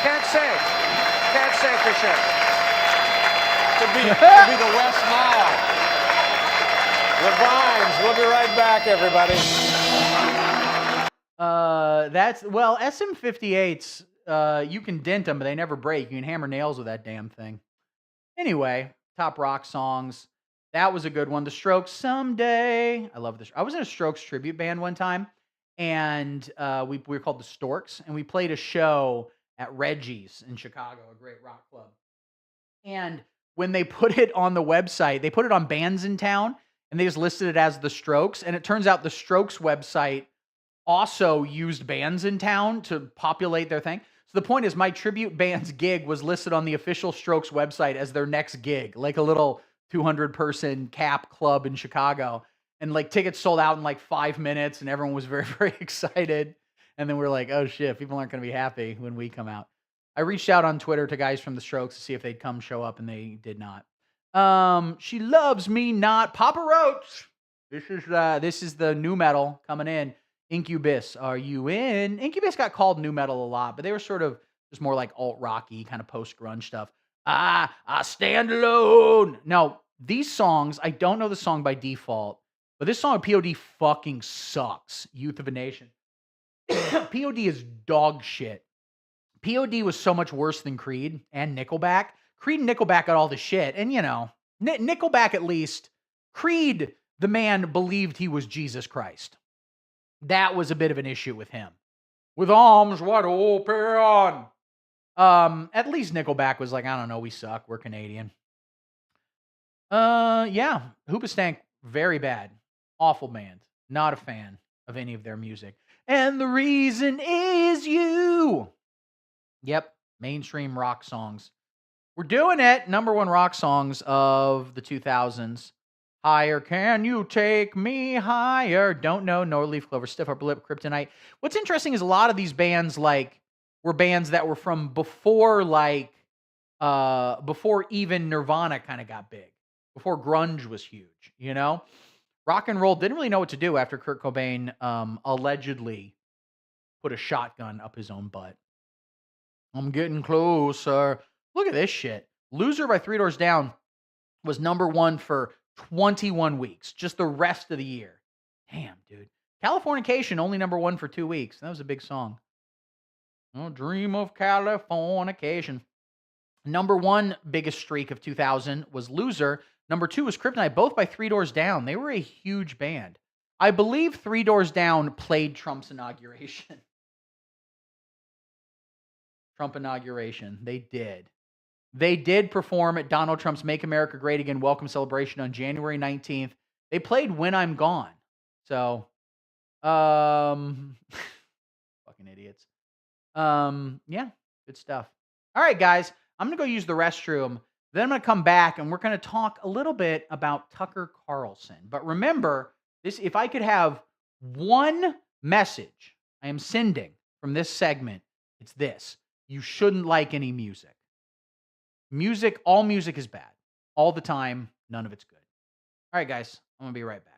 Can't say for sure. To be the West Nile. The Vines. We'll be right back, everybody. SM58s, you can dent them, but they never break. You can hammer nails with that damn thing. Anyway, top rock songs. That was a good one. The Strokes, Someday. I love this. I was in a Strokes tribute band one time, and we were called the Storks, and we played a show at Reggie's in Chicago, a great rock club. And when they put it on the website, they put it on Bands in Town, and they just listed it as the Strokes. And it turns out the Strokes website also used Bands in Town to populate their thing. So the point is, my tribute band's gig was listed on the official Strokes website as their next gig, like a little 200-person cap club in Chicago. And like tickets sold out in like 5 minutes, and everyone was very, very excited. And then we're like, oh shit, people aren't going to be happy when we come out. I reached out on Twitter to guys from the Strokes to see if they'd come show up, and they did not. She Loves Me Not. Papa Roach. This is the new metal coming in. Incubus, are you in? Incubus got called new metal a lot, but they were sort of just more like alt rocky kind of post grunge stuff. I stand alone. Now these songs, I don't know the song by default, but this song of POD fucking sucks. Youth of a Nation. POD is dog shit. POD was so much worse than Creed and Nickelback. Creed and Nickelback got all the shit, and you know, Nickelback at least. Creed, the man believed he was Jesus Christ. That was a bit of an issue with him. With arms wide open. At least Nickelback was like, I don't know, we suck. We're Canadian. Yeah. Hoobastank, very bad. Awful band. Not a fan of any of their music. And the reason is you. Yep. Mainstream rock songs. We're doing it. Number one rock songs of the 2000s. Higher, can you take me higher? Don't know, no Leaf Clover, Stiff Upper Lip, Kryptonite. What's interesting is a lot of these bands were bands that were from before before even Nirvana kind of got big, before grunge was huge, you know? Rock and roll didn't really know what to do after Kurt Cobain allegedly put a shotgun up his own butt. I'm getting closer. Look at this shit. Loser by Three Doors Down was number one for 21 weeks, just the rest of the year. Damn, dude. Californication, only number one for 2 weeks. That was a big song. Oh, dream of Californication. Number one biggest streak of 2000 was Loser. Number two was Kryptonite, both by Three Doors Down. They were a huge band. I believe Three Doors Down played Trump's inauguration. Trump inauguration. They did. They did perform at Donald Trump's Make America Great Again welcome celebration on January 19th. They played When I'm Gone. So, fucking idiots. Yeah, good stuff. All right, guys, I'm going to go use the restroom. Then I'm going to come back and we're going to talk a little bit about Tucker Carlson. But remember, if I could have one message I am sending from this segment, it's this. You shouldn't like any music. All music is bad. All the time, none of it's good. All right, guys, I'm going to be right back.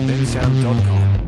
bensound.com.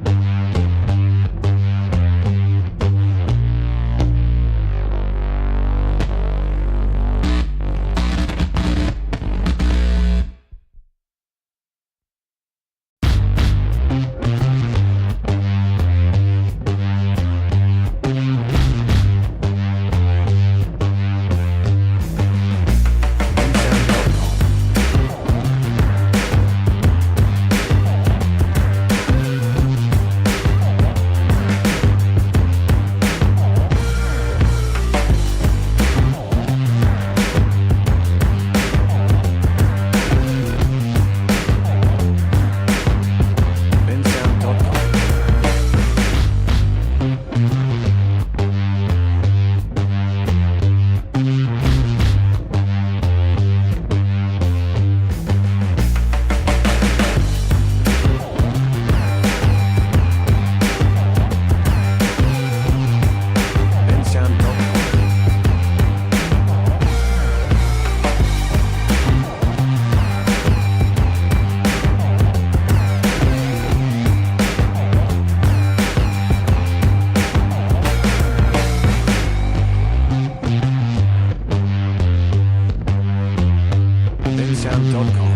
bensound.com.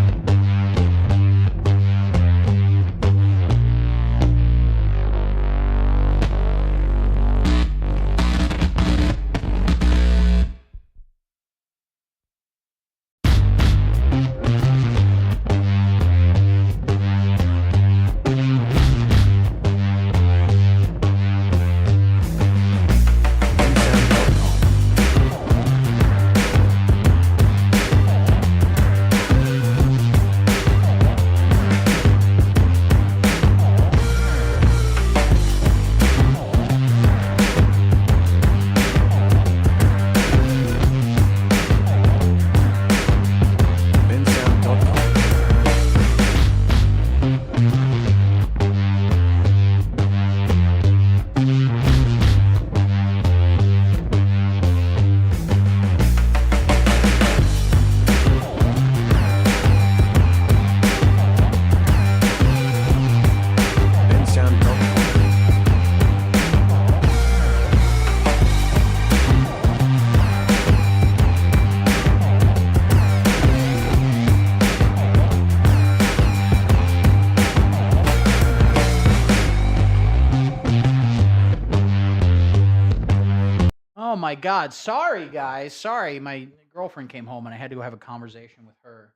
Oh my God. Sorry, guys. Sorry. My girlfriend came home and I had to go have a conversation with her.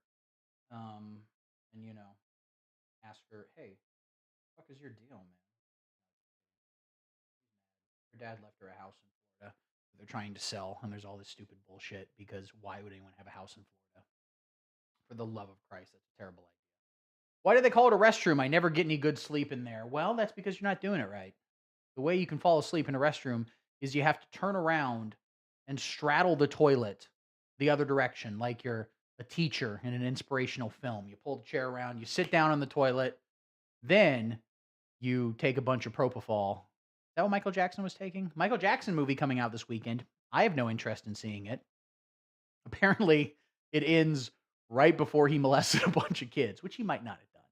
And, ask her, hey, what is your deal, man? Her dad left her a house in Florida. They're trying to sell, and there's all this stupid bullshit because why would anyone have a house in Florida? For the love of Christ, that's a terrible idea. Why do they call it a restroom? I never get any good sleep in there. Well, that's because you're not doing it right. The way you can fall asleep in a restroom is you have to turn around and straddle the toilet the other direction, like you're a teacher in an inspirational film. You pull the chair around, you sit down on the toilet, then you take a bunch of propofol. Is that what Michael Jackson was taking? Michael Jackson movie coming out this weekend. I have no interest in seeing it. Apparently, it ends right before he molested a bunch of kids, which he might not have done.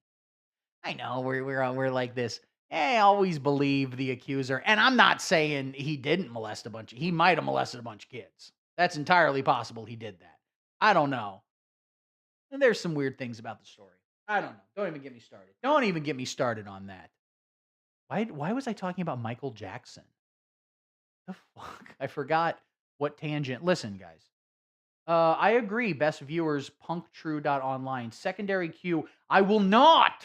I know we're like this. I always believe the accuser, and I'm not saying he didn't molest a bunch. He might have molested a bunch of kids. That's entirely possible. He did that. I don't know. And there's some weird things about the story. I don't know. Don't even get me started. Don't even get me started on that. Why was I talking about Michael Jackson? The fuck? I forgot what tangent. Listen, guys. I agree. Best viewers, punktrue.online. Secondary Q. I will not.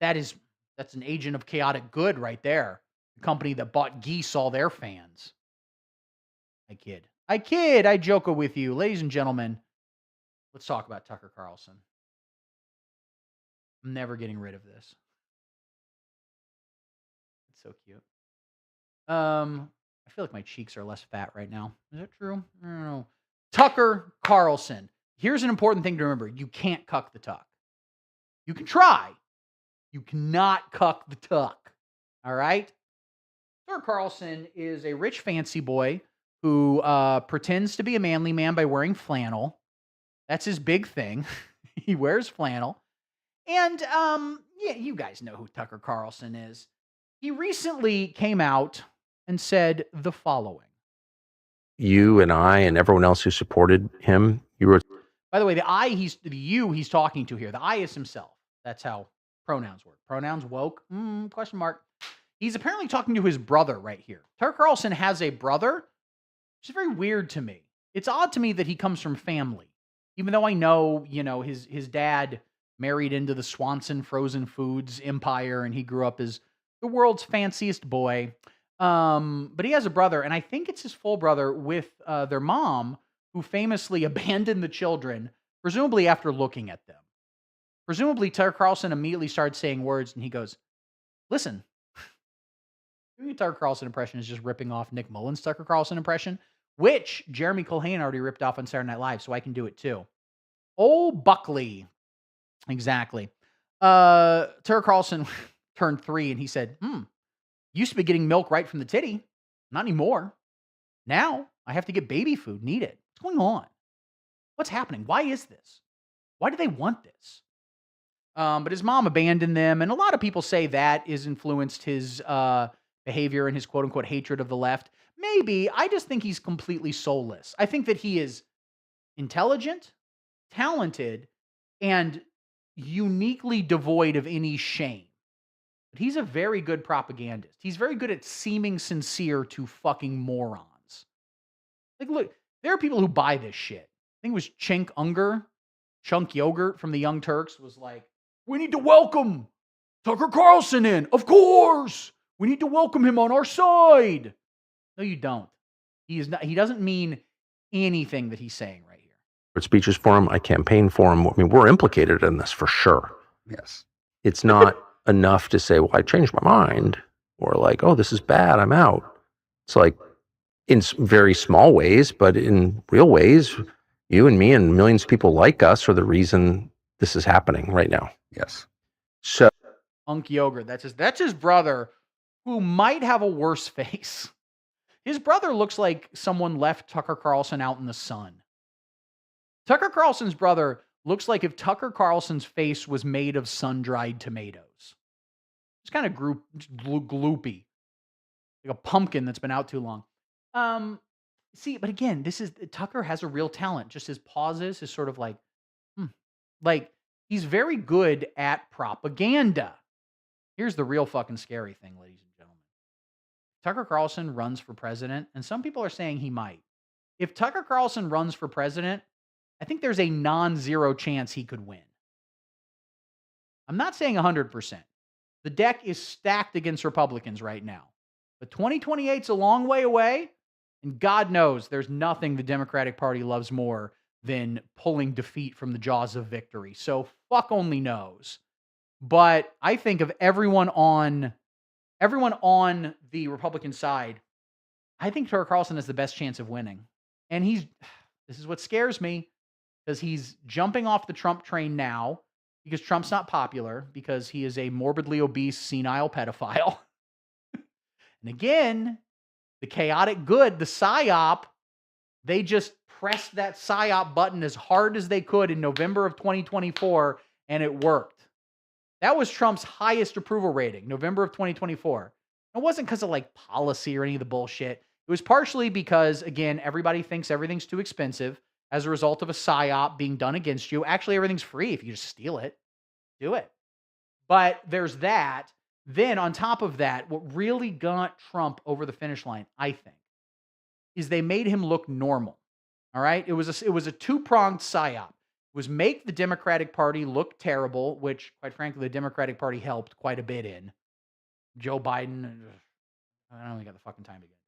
That's an agent of chaotic good right there. The company that bought Geese all their fans. I kid. I joke with you. Ladies and gentlemen, let's talk about Tucker Carlson. I'm never getting rid of this. It's so cute. I feel like my cheeks are less fat right now. Is that true? I don't know. Tucker Carlson. Here's an important thing to remember. You can't cuck the tuck. You can try. You cannot cuck the tuck. All right? Tucker Carlson is a rich, fancy boy who pretends to be a manly man by wearing flannel. That's his big thing. He wears flannel. And yeah, you guys know who Tucker Carlson is. He recently came out and said the following. You and I and everyone else who supported him, you were By the way, the you he's talking to here, the I is himself. That's how pronouns work. Pronouns woke? Question mark. He's apparently talking to his brother right here. Tucker Carlson has a brother, which is very weird to me. It's odd to me that he comes from family, even though I know, his dad married into the Swanson frozen foods empire, and he grew up as the world's fanciest boy. But he has a brother, and I think it's his full brother with their mom, who famously abandoned the children, presumably after looking at them. Presumably, Tucker Carlson immediately started saying words, and he goes, listen, doing a Tucker Carlson impression is just ripping off Nick Mullen's Tucker Carlson impression, which Jeremy Culhane already ripped off on Saturday Night Live, so I can do it too. Old Buckley. Exactly. Tucker Carlson turned 3, and he said, used to be getting milk right from the titty. Not anymore. Now I have to get baby food. Need it. What's going on? What's happening? Why is this? Why do they want this? But his mom abandoned them, and a lot of people say that has influenced his behavior and his quote-unquote hatred of the left. Maybe. I just think he's completely soulless. I think that he is intelligent, talented, and uniquely devoid of any shame. But he's a very good propagandist. He's very good at seeming sincere to fucking morons. Like, look, there are people who buy this shit. I think it was Cenk Unger, Chunk Yogurt from the Young Turks, was like, we need to welcome Tucker Carlson in. Of course. We need to welcome him on our side. No, you don't. He is not. He doesn't mean anything that he's saying right here. speeches for him. I campaigned for him. I mean, we're implicated in this for sure. Yes. It's not enough to say, well, I changed my mind, or like, oh, this is bad, I'm out. It's like in very small ways, but in real ways, you and me and millions of people like us are the reason this is happening right now. Yes. So Unk Yogurt. That's his brother, who might have a worse face. His brother looks like someone left Tucker Carlson out in the sun. Tucker Carlson's brother looks like if Tucker Carlson's face was made of sun-dried tomatoes. It's kind of gloopy. Like a pumpkin that's been out too long. See, but again, Tucker has a real talent. Just his pauses, his sort of like, like he's very good at propaganda. Here's the real fucking scary thing, ladies and gentlemen. Tucker Carlson runs for president, and some people are saying he might. If Tucker Carlson runs for president, I think there's a non-zero chance he could win. I'm not saying 100%. The deck is stacked against Republicans right now. But 2028's a long way away, and God knows there's nothing the Democratic Party loves more than pulling defeat from the jaws of victory. So fuck only knows. But I think of everyone on the Republican side, I think Tucker Carlson has the best chance of winning. And this is what scares me, because he's jumping off the Trump train now, because Trump's not popular, because he is a morbidly obese, senile pedophile. And again, the chaotic good, the PSYOP, they just pressed that PSYOP button as hard as they could in November of 2024, and it worked. That was Trump's highest approval rating, November of 2024. It wasn't because of like policy or any of the bullshit. It was partially because, again, everybody thinks everything's too expensive as a result of a PSYOP being done against you. Actually, everything's free if you just steal it. Do it. But there's that. Then on top of that, what really got Trump over the finish line, I think, is they made him look normal. All right? It was a two-pronged PSYOP. It was make the Democratic Party look terrible, which, quite frankly, the Democratic Party helped quite a bit in. Joe Biden, I don't even got the fucking time to get it.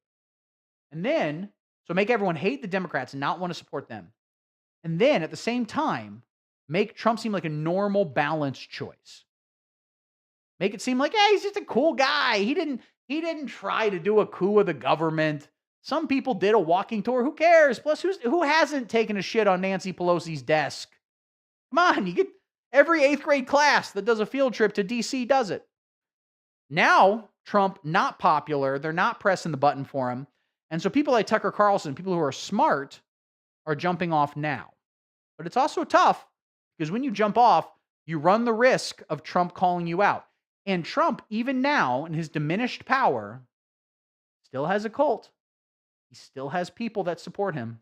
And then, so make everyone hate the Democrats and not want to support them. And then, at the same time, make Trump seem like a normal, balanced choice. Make it seem like, hey, he's just a cool guy. He didn't try to do a coup of the government. Some people did a walking tour. Who cares? Plus, who hasn't taken a shit on Nancy Pelosi's desk? Come on, you get every 8th grade class that does a field trip to DC does it. Now, Trump, not popular. They're not pressing the button for him. And so people like Tucker Carlson, people who are smart, are jumping off now. But it's also tough, because when you jump off, You run the risk of Trump calling you out. And Trump, even now, in his diminished power, still has a cult. He still has people that support him.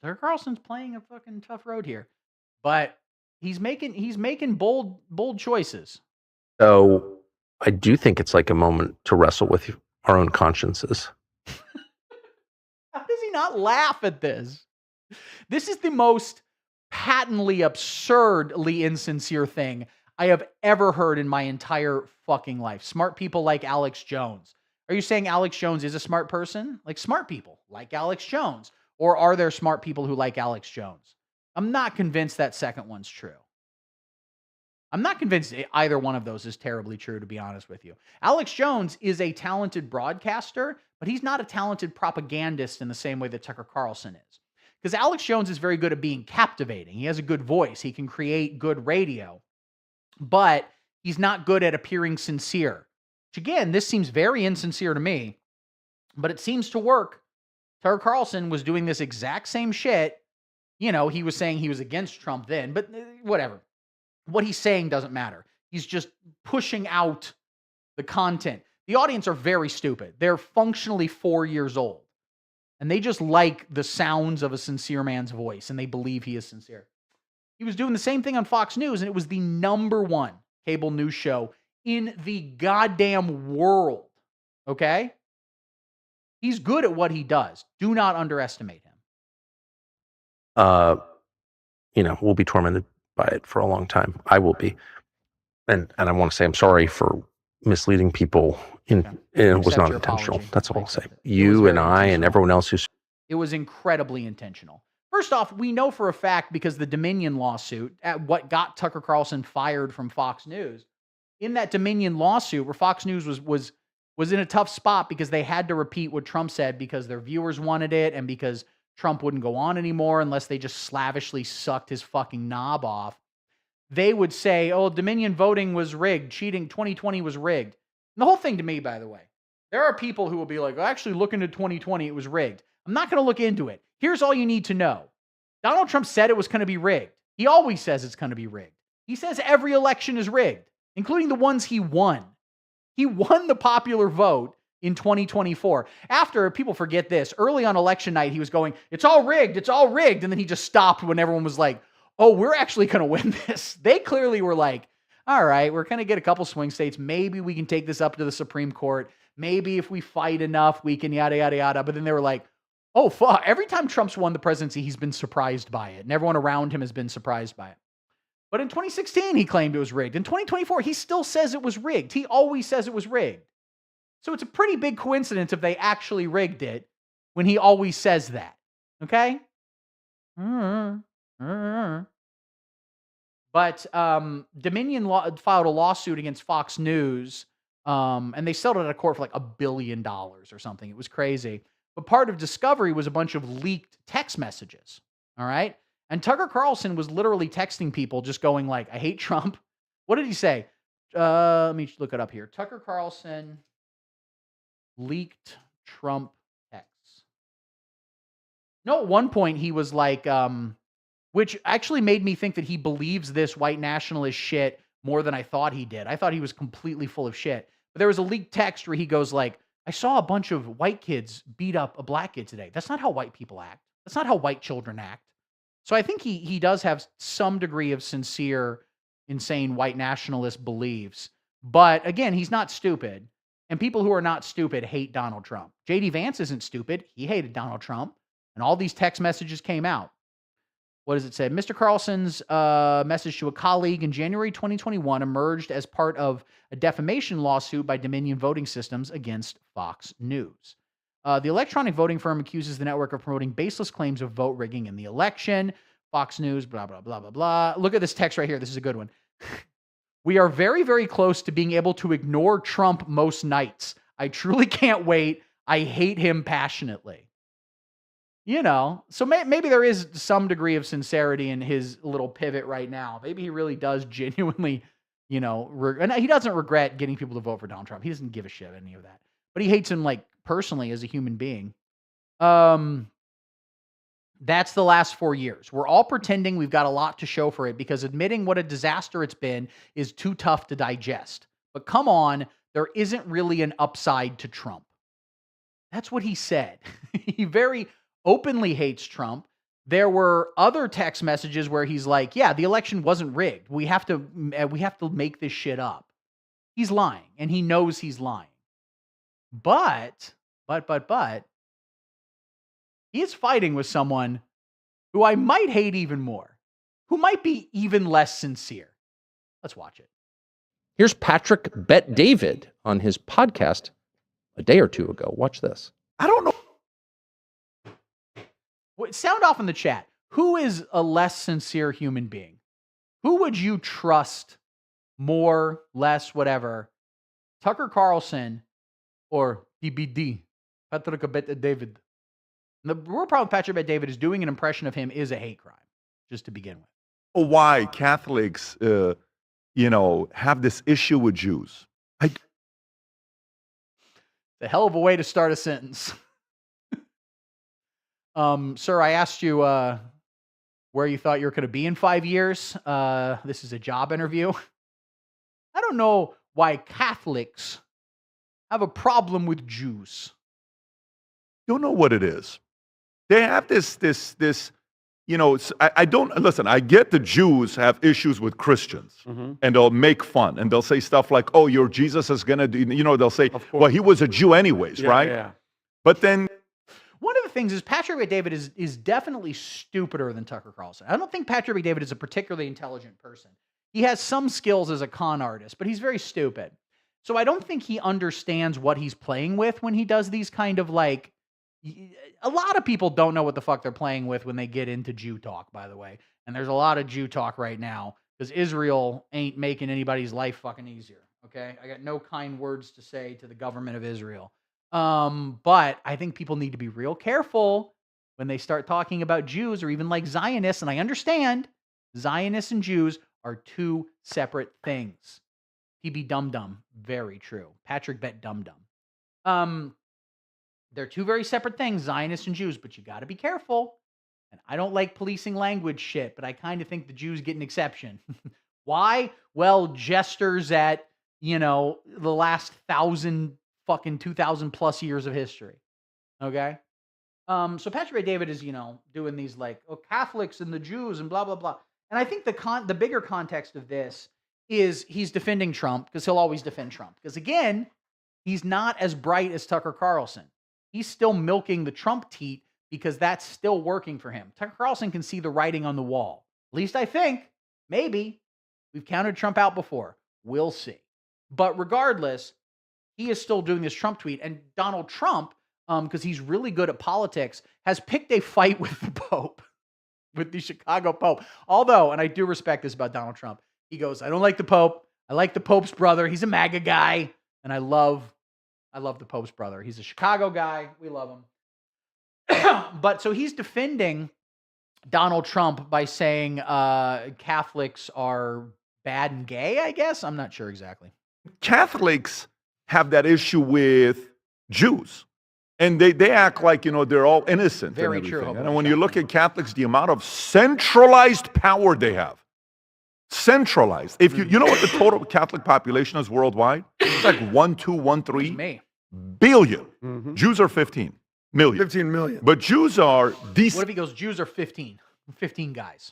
Tucker Carlson's playing a fucking tough road here. But he's making bold choices. So I do think it's like a moment to wrestle with our own consciences. How does he not laugh at this? This is the most patently absurdly insincere thing I have ever heard in my entire fucking life. Smart people like Alex Jones. Are you saying Alex Jones is a smart person? Like smart people like Alex Jones? Or are there smart people who like Alex Jones? I'm not convinced that second one's true. I'm not convinced either one of those is terribly true, to be honest with you. Alex Jones is a talented broadcaster, but he's not a talented propagandist in the same way that Tucker Carlson is. Because Alex Jones is very good at being captivating. He has a good voice. He can create good radio. But he's not good at appearing sincere. Which again, this seems very insincere to me, but it seems to work. Tucker Carlson was doing this exact same shit. You know, he was saying he was against Trump then, but whatever. What he's saying doesn't matter. He's just pushing out the content. The audience are very stupid. They're functionally 4 years old. And they just like the sounds of a sincere man's voice, and they believe he is sincere. He was doing the same thing on Fox News, and it was the #1 cable news show in the goddamn world. Okay? He's good at what he does. Do not underestimate him. We'll be tormented by it for a long time. I will be. And I want to say I'm sorry for misleading people. It was not intentional. That's all I'll say. You and I and everyone else who's... It was incredibly intentional. First off, we know for a fact because the Dominion lawsuit, at what got Tucker Carlson fired from Fox News, in that Dominion lawsuit where Fox News was in a tough spot because they had to repeat what Trump said because their viewers wanted it and because Trump wouldn't go on anymore unless they just slavishly sucked his fucking knob off. They would say, oh, Dominion voting was rigged. Cheating, 2020 was rigged. And the whole thing to me, by the way, there are people who will be like, actually, look into 2020, it was rigged. I'm not going to look into it. Here's all you need to know. Donald Trump said it was going to be rigged. He always says it's going to be rigged. He says every election is rigged, including the ones he won. He won the popular vote in 2024. After, people forget this, early on election night, he was going, it's all rigged, it's all rigged. And then he just stopped when everyone was like, oh, we're actually going to win this. They clearly were like, all right, we're going to get a couple swing states. Maybe we can take this up to the Supreme Court. Maybe if we fight enough, we can yada, yada, yada. But then they were like, oh, fuck. Every time Trump's won the presidency, he's been surprised by it. And everyone around him has been surprised by it. But in 2016, he claimed it was rigged. In 2024, he still says it was rigged. He always says it was rigged. So it's a pretty big coincidence if they actually rigged it when he always says that. Okay? But Dominion filed a lawsuit against Fox News, and they settled it at court for like $1 billion or something. It was crazy. But part of discovery was a bunch of leaked text messages. All right? And Tucker Carlson was literally texting people just going like, I hate Trump. What did he say? Let me look it up here. Tucker Carlson leaked Trump texts. No, at one point he was like, which actually made me think that he believes this white nationalist shit more than I thought he did. I thought he was completely full of shit. But there was a leaked text where he goes like, I saw a bunch of white kids beat up a black kid today. That's not how white people act. That's not how white children act. So I think he does have some degree of sincere, insane white nationalist beliefs. But again, he's not stupid. And people who are not stupid hate Donald Trump. J.D. Vance isn't stupid. He hated Donald Trump. And all these text messages came out. What does it say? Mr. Carlson's message to a colleague in January 2021 emerged as part of a defamation lawsuit by Dominion Voting Systems against Fox News. The electronic voting firm accuses the network of promoting baseless claims of vote rigging in the election. Fox News, blah, blah, blah, blah, blah. Look at this text right here. This is a good one. We are very, very close to being able to ignore Trump most nights. I truly can't wait. I hate him passionately. You know, so maybe there is some degree of sincerity in his little pivot right now. Maybe he really does genuinely, you know, and he doesn't regret getting people to vote for Donald Trump. He doesn't give a shit any of that. But he hates him, like, personally as a human being. That's the last 4 years. We're all pretending we've got a lot to show for it because admitting what a disaster it's been is too tough to digest. But come on, there isn't really an upside to Trump. That's what he said. He very openly hates Trump. There were other text messages where he's like, yeah, the election wasn't rigged. We have to make this shit up. He's lying, and he knows he's lying. But he is fighting with someone who I might hate even more, who might be even less sincere. Let's watch it. Here's Patrick Bet David on his podcast a day or two ago. Watch this. I don't know. Sound off in the chat. Who is a less sincere human being? Who would you trust more, less, whatever? Tucker Carlson or PBD? Patrick Bet David. The real problem with Patrick Bet David is doing an impression of him is a hate crime, just to begin with. Why Catholics, have this issue with Jews. It's a hell of a way to start a sentence. Sir, I asked you where you thought you were going to be in 5 years. This is a job interview. I don't know why Catholics have a problem with Jews. You know what it is. They have this, I don't, listen, I get the Jews have issues with Christians, and they'll make fun, and they'll say stuff like, oh, your Jesus is going to do, they'll say, well, he was a Jew anyways, right? Yeah. But then, one of the things is Patrick Bet David is definitely stupider than Tucker Carlson. I don't think Patrick Bet David is a particularly intelligent person. He has some skills as a con artist, but he's very stupid. So I don't think he understands what he's playing with when he does these kind of like, a lot of people don't know what the fuck they're playing with when they get into Jew talk, by the way. And there's a lot of Jew talk right now because Israel ain't making anybody's life fucking easier. Okay. I got no kind words to say to the government of Israel. But I think people need to be real careful when they start talking about Jews or even like Zionists. And I understand Zionists and Jews are two separate things. TB Dum Dum. Very true. Patrick Bet Dum Dum. They're two very separate things, Zionists and Jews, but you got to be careful. And I don't like policing language shit, but I kind of think the Jews get an exception. Why? Well, jesters at, the last 2,000 plus years of history. Okay? So Patrick Bet David is, doing these like, Catholics and the Jews and blah, blah, blah. And I think the bigger context of this is he's defending Trump because he'll always defend Trump. Because again, he's not as bright as Tucker Carlson. He's still milking the Trump teat because that's still working for him. Tucker Carlson can see the writing on the wall. At least I think. Maybe. We've counted Trump out before. We'll see. But regardless, he is still doing this Trump tweet. And Donald Trump, because he's really good at politics, has picked a fight with the Pope, with the Chicago Pope. Although, and I do respect this about Donald Trump, he goes, I don't like the Pope. I like the Pope's brother. He's a MAGA guy. And I love the Pope's brother. He's a Chicago guy. We love him. But so he's defending Donald Trump by saying Catholics are bad and gay, I guess. I'm not sure exactly. Catholics have that issue with Jews. And they act like, they're all innocent. Very and true. everything. And when you look at Catholics, the amount of centralized power they have. Centralized. If you know what the total Catholic population is worldwide? It's like 1.213 billion. Jews are 15 million. 15 million. But Jews are What if he goes, Jews are 15? 15 guys.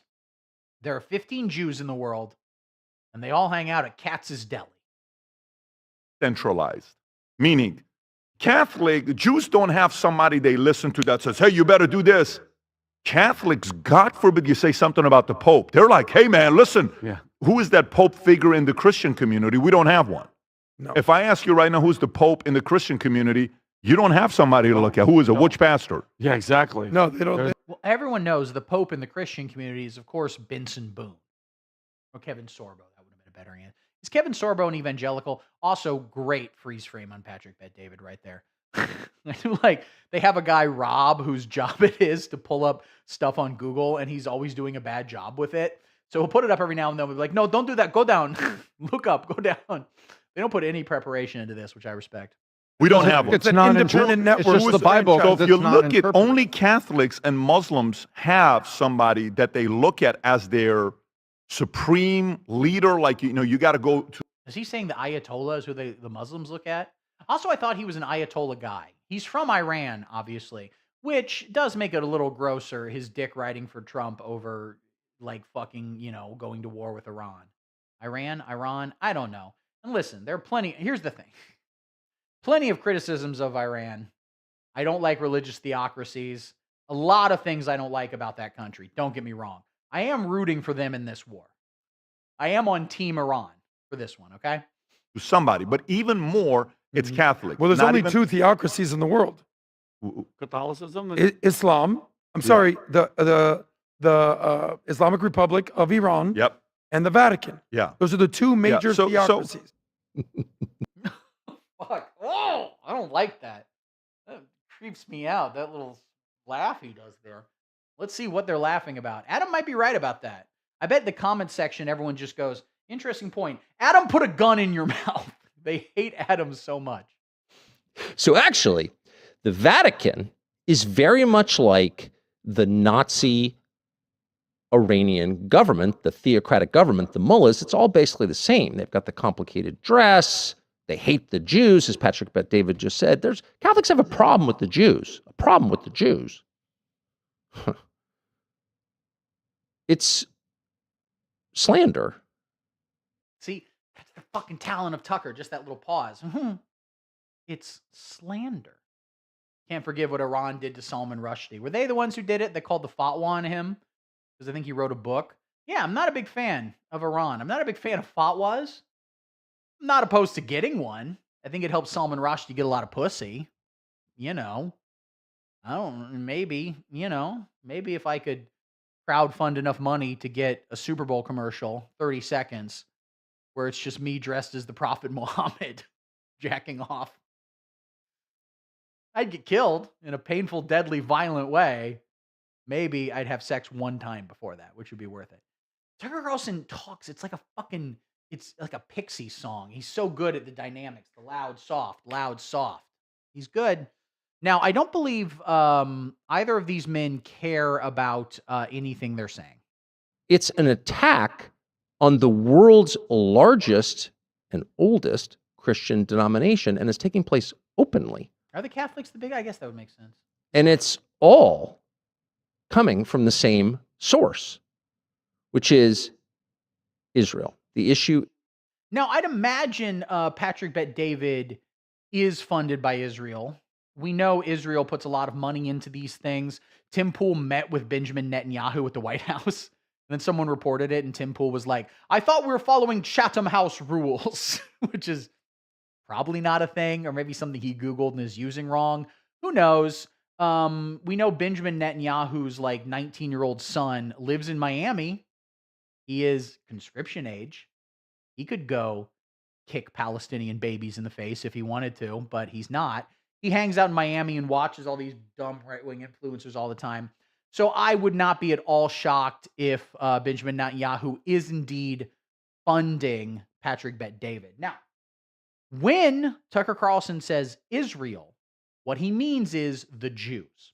There are 15 Jews in the world, and they all hang out at Katz's Deli. Centralized. Meaning, Jews don't have somebody they listen to that says, hey, you better do this. Catholics, God forbid you say something about the Pope. They're like, hey, man, listen, who is that Pope figure in the Christian community? We don't have one. No. If I ask you right now who's the Pope in the Christian community, you don't have somebody to look at. Who is a witch pastor? Yeah, exactly. No, they don't. Well, everyone knows the Pope in the Christian community is, of course, Benson Boone. Or Kevin Sorbo. That would have been a better answer. Is Kevin Sorbo an evangelical? Also, great freeze frame on Patrick Bet David right there. Like, they have a guy, Rob, whose job it is to pull up stuff on Google, and he's always doing a bad job with it. So he'll put it up every now and then. We'll be like, no, don't do that. Go down. Look up. Go down. They don't put any preparation into this, which I respect. We don't have one. It's an independent network. It's just the Bible. So if you It's not look at interpreted. only Catholics and Muslims have somebody that they look at as their supreme leader, like, you got to go to. Is he saying the Ayatollah is who the Muslims look at? Also, I thought he was an Ayatollah guy. He's from Iran, obviously, which does make it a little grosser, his dick riding for Trump over, like, fucking, going to war with Iran. Iran, I don't know. And listen, there are plenty. Here's the thing. Plenty of criticisms of Iran. I don't like religious theocracies. A lot of things I don't like about that country. Don't get me wrong. I am rooting for them in this war. I am on Team Iran for this one, okay? Somebody, but even more, it's Catholic. Well, there's Not only even- two theocracies in the world: Catholicism? Islam. I'm sorry, the Islamic Republic of Iran Yep. and the Vatican. Yeah. Those are the two major so- theocracies. Fuck. Oh, I don't like that. That creeps me out. That little laugh he does there. Let's see what they're laughing about. Adam might be right about that. I bet the comment section, everyone just goes, interesting point. Adam put a gun in your mouth. They hate Adam so much. So actually, the Vatican is very much like the Nazi Iranian government, the theocratic government, the mullahs. It's all basically the same. They've got the complicated dress. They hate the Jews, as Patrick Bet David just said. Catholics have a problem with the Jews. A problem with the Jews. It's slander. See, that's the fucking talent of Tucker. Just that little pause. It's slander. Can't forgive what Iran did to Salman Rushdie. Were they the ones who did it? They called the fatwa on him? Because I think he wrote a book. Yeah, I'm not a big fan of Iran. I'm not a big fan of fatwas. I'm not opposed to getting one. I think it helps Salman Rushdie get a lot of pussy. I don't, maybe if I could crowdfund enough money to get a Super Bowl commercial, 30 seconds, where it's just me dressed as the Prophet Muhammad jacking off. I'd get killed in a painful, deadly, violent way. Maybe I'd have sex one time before that, which would be worth it. Tucker Carlson talks. It's like a Pixie song. He's so good at the dynamics, the loud, soft. He's good. Now, I don't believe either of these men care about anything they're saying. It's an attack on the world's largest and oldest Christian denomination, and it's taking place openly. Are the Catholics the big? I guess that would make sense. And it's all coming from the same source, which is Israel. The issue. Now, I'd imagine Patrick Bet David is funded by Israel. We know Israel puts a lot of money into these things. Tim Pool met with Benjamin Netanyahu at the White House. And then someone reported it, and Tim Pool was like, I thought we were following Chatham House rules, which is probably not a thing, or maybe something he Googled and is using wrong. Who knows? We know Benjamin Netanyahu's 19-year-old son lives in Miami. He is conscription age. He could go kick Palestinian babies in the face if he wanted to, but he's not. He hangs out in Miami and watches all these dumb right-wing influencers all the time. So I would not be at all shocked if Benjamin Netanyahu is indeed funding Patrick Bet David. Now, when Tucker Carlson says Israel, what he means is the Jews.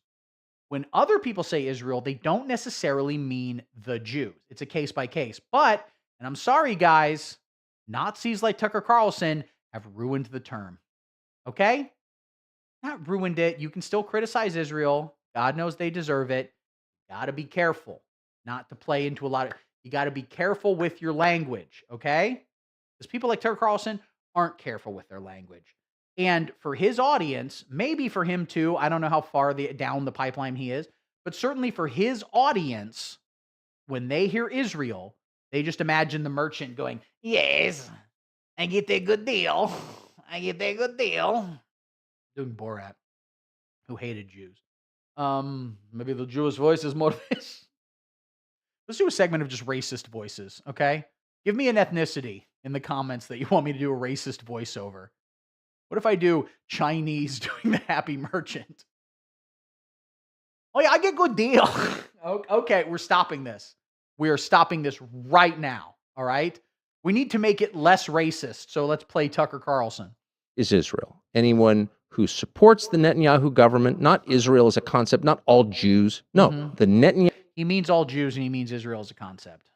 When other people say Israel, they don't necessarily mean the Jews. It's a case by case. But, and I'm sorry, guys, Nazis like Tucker Carlson have ruined the term. Okay? Not ruined it. You can still criticize Israel. God knows they deserve it. Got to be careful not to play into a lot of... You got to be careful with your language, okay? Because people like Tucker Carlson aren't careful with their language. And for his audience, maybe for him too, I don't know how far down the pipeline he is, but certainly for his audience, when they hear Israel, they just imagine the merchant going, yes, I get that good deal. I get that good deal. Doing Borat, who hated Jews. Maybe the Jewish voice is more this. Let's do a segment of just racist voices, okay? Give me an ethnicity in the comments that you want me to do a racist voiceover. What if I do Chinese doing the happy merchant? Oh yeah, I get good deal. Okay, we're stopping this. We are stopping this right now, all right? We need to make it less racist, so let's play Tucker Carlson. Is Israel. anyone who supports the Netanyahu government, not Israel as a concept, not all Jews. No, the Netanyahu He means all Jews and he means Israel as a concept.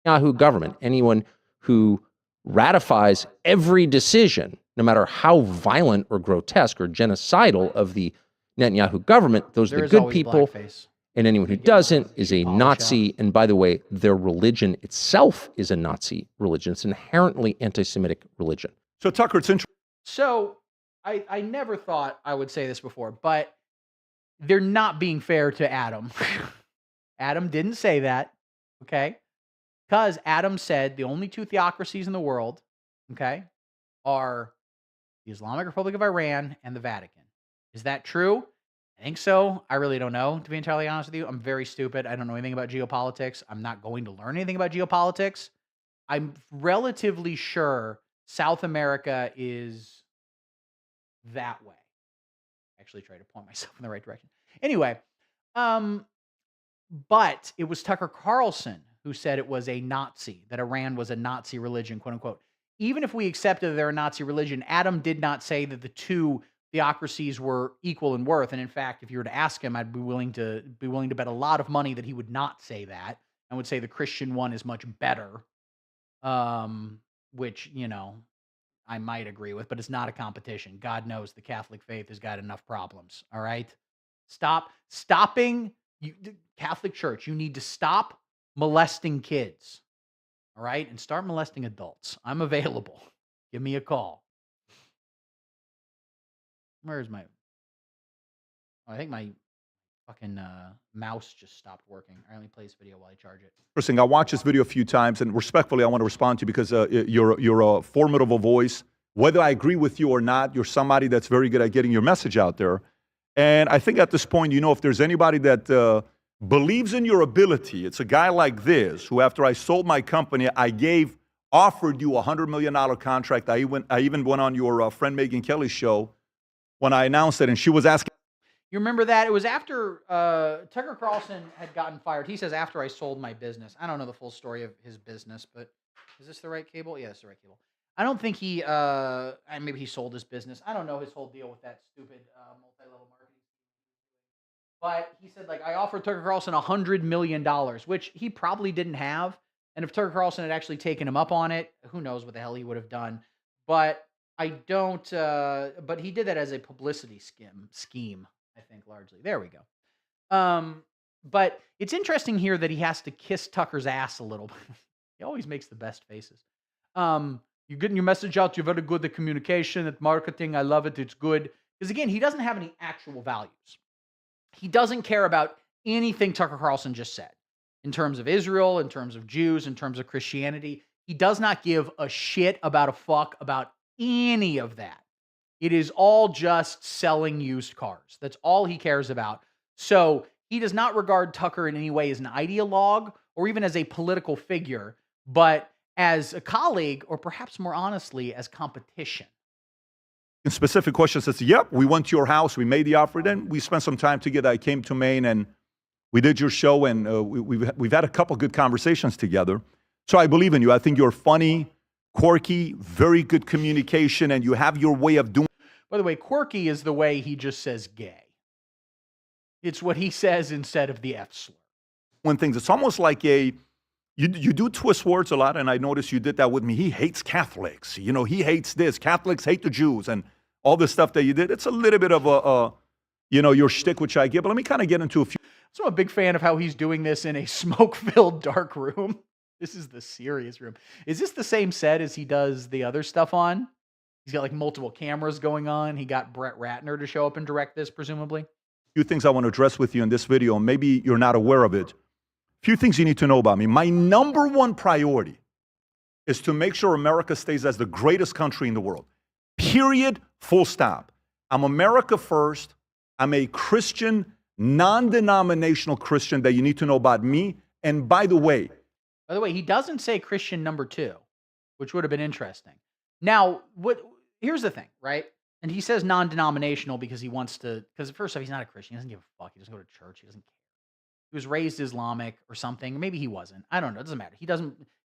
government, anyone who ratifies every decision, no matter how violent or grotesque or genocidal of the Netanyahu government, those are There the is good always people. blackface. And anyone who doesn't is a Nazi. And by the way, their religion itself is a Nazi religion. It's inherently anti-Semitic religion. So Tucker, it's interesting. So I never thought I would say this before, but they're not being fair to Adam. Adam didn't say that, okay? Because Adam said the only two theocracies in the world, okay, are the Islamic Republic of Iran and the Vatican. Is that true? I think so. I really don't know, to be entirely honest with you. I'm very stupid. I don't know anything about geopolitics. I'm not going to learn anything about geopolitics. I'm relatively sure South America is that way. Actually try to point myself in the right direction. Anyway, but it was Tucker Carlson who said it was a Nazi, that Iran was a Nazi religion, quote unquote. Even if we accepted that they're a Nazi religion, Adam did not say that the two theocracies were equal in worth. And in fact, if you were to ask him, I'd be willing to bet a lot of money that he would not say that and would say the Christian one is much better. Which, you know, I might agree with, but it's not a competition. God knows the Catholic faith has got enough problems. All right. Stopping the Catholic Church. You need to stop molesting kids. All right. And start molesting adults. I'm available. Give me a call. Where's my, I think my fucking mouse just stopped working. I only play this video while I charge it. Interesting. I watched this video a few times, and respectfully, I want to respond to you because you're a formidable voice. Whether I agree with you or not, you're somebody that's very good at getting your message out there. And I think at this point, you know, if there's anybody that believes in your ability, it's a guy like this who, after I sold my company, offered you a $100 million contract. I even went on your friend Megyn Kelly's show when I announced it, and she was asking. You remember that? It was after Tucker Carlson had gotten fired. He says, after I sold my business. I don't know the full story of his business, but is this the right cable? Yeah, it's the right cable. I don't think he, maybe he sold his business. I don't know his whole deal with that stupid multi-level marketing. But he said, like, I offered Tucker Carlson $100 million, which he probably didn't have. And if Tucker Carlson had actually taken him up on it, who knows what the hell he would have done. But I don't, but he did that as a publicity scheme. I think largely. There we go. But it's interesting here that he has to kiss Tucker's ass a little bit. He always makes the best faces. You're getting your message out. You're very good at communication, at marketing. I love it. It's good. Because again, he doesn't have any actual values. He doesn't care about anything Tucker Carlson just said in terms of Israel, in terms of Jews, in terms of Christianity. He does not give a shit about a fuck about any of that. It is all just selling used cars. That's all he cares about. So he does not regard Tucker in any way as an ideologue or even as a political figure, but as a colleague, or perhaps more honestly, as competition. In specific questions, says, yep, we went to your house, we made the offer, then we spent some time together. I came to Maine and we did your show, and we've had a couple good conversations together. So I believe in you. I think you're funny, quirky, very good communication, and you have your way of doing. By the way, quirky is the way he just says gay. It's what he says instead of the F slur. When things, it's almost like you do twist words a lot, and I noticed you did that with me. He hates Catholics. You know, he hates this. Catholics hate the Jews, and all this stuff that you did. It's a little bit of your shtick, which I get. But let me kind of get into a few. So I'm a big fan of how he's doing this in a smoke-filled dark room. This is the serious room. Is this the same set as he does the other stuff on? He's got like multiple cameras going on. He got Brett Ratner to show up and direct this, presumably. Few things I want to address with you in this video, and maybe you're not aware of it. Few things you need to know about me. My number one priority is to make sure America stays as the greatest country in the world. Period. Full stop. I'm America first. I'm a Christian, non-denominational Christian that you need to know about me. And by the way, he doesn't say Christian number 2, which would have been interesting. Now, here's the thing, right? And he says non-denominational because he wants to, because first off, he's not a Christian. He doesn't give a fuck. He doesn't go to church. He doesn't care. He was raised Islamic or something. Maybe he wasn't. I don't know. It doesn't matter.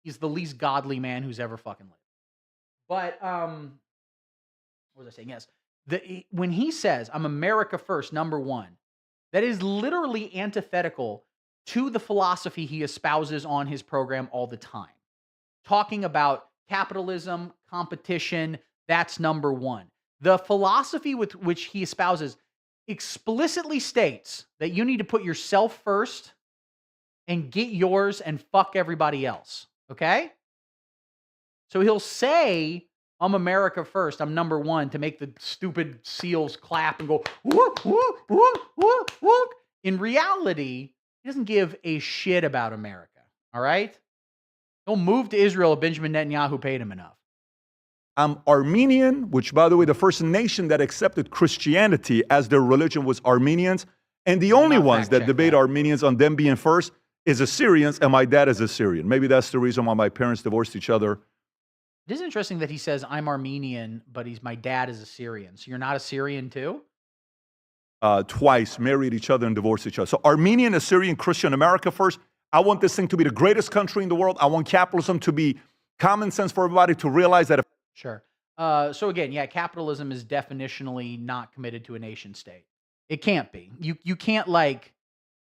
He's the least godly man who's ever fucking lived. But, what was I saying? Yes. When he says, I'm America first, number one, that is literally antithetical to the philosophy he espouses on his program all the time. Talking about capitalism, competition, that's number one. The philosophy with which he espouses explicitly states that you need to put yourself first and get yours and fuck everybody else. Okay? So he'll say, I'm America first, I'm number one, to make the stupid SEALs clap and go, whoop, whoop, whoop, whoop, whoop. In reality, he doesn't give a shit about America. All right? He'll move to Israel if Benjamin Netanyahu paid him enough. I'm Armenian, which, by the way, the first nation that accepted Christianity as their religion was Armenians. And the only not ones that fact-check debate that. Armenians on them being first is Assyrians, and my dad is Assyrian. Maybe that's the reason why my parents divorced each other. It is interesting that he says, I'm Armenian, but my dad is Assyrian. So you're not Assyrian too? Twice, married each other and divorced each other. So Armenian, Assyrian, Christian, America first. I want this thing to be the greatest country in the world. I want capitalism to be common sense for everybody to realize that if Sure. So again, yeah, capitalism is definitionally not committed to a nation state. It can't be. You can't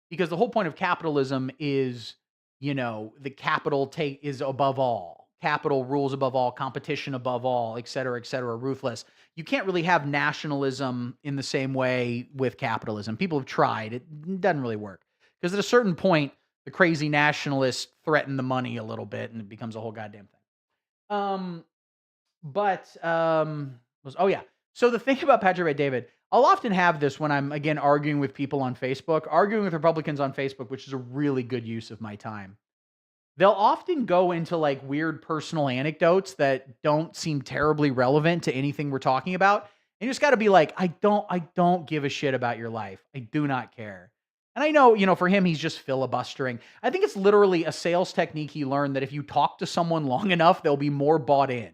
because the whole point of capitalism is, the capital is above all. Capital rules above all, competition above all, et cetera, ruthless. You can't really have nationalism in the same way with capitalism. People have tried. It doesn't really work. Because at a certain point, the crazy nationalists threaten the money a little bit and it becomes a whole goddamn thing. Oh yeah. So the thing about Patrick Bet-David, I'll often have this when I'm, again, arguing with people on Facebook, arguing with Republicans on Facebook, which is a really good use of my time. They'll often go into weird personal anecdotes that don't seem terribly relevant to anything we're talking about. And you just got to be like, I don't give a shit about your life. I do not care. And I know, for him, he's just filibustering. I think it's literally a sales technique he learned that if you talk to someone long enough, they'll be more bought in.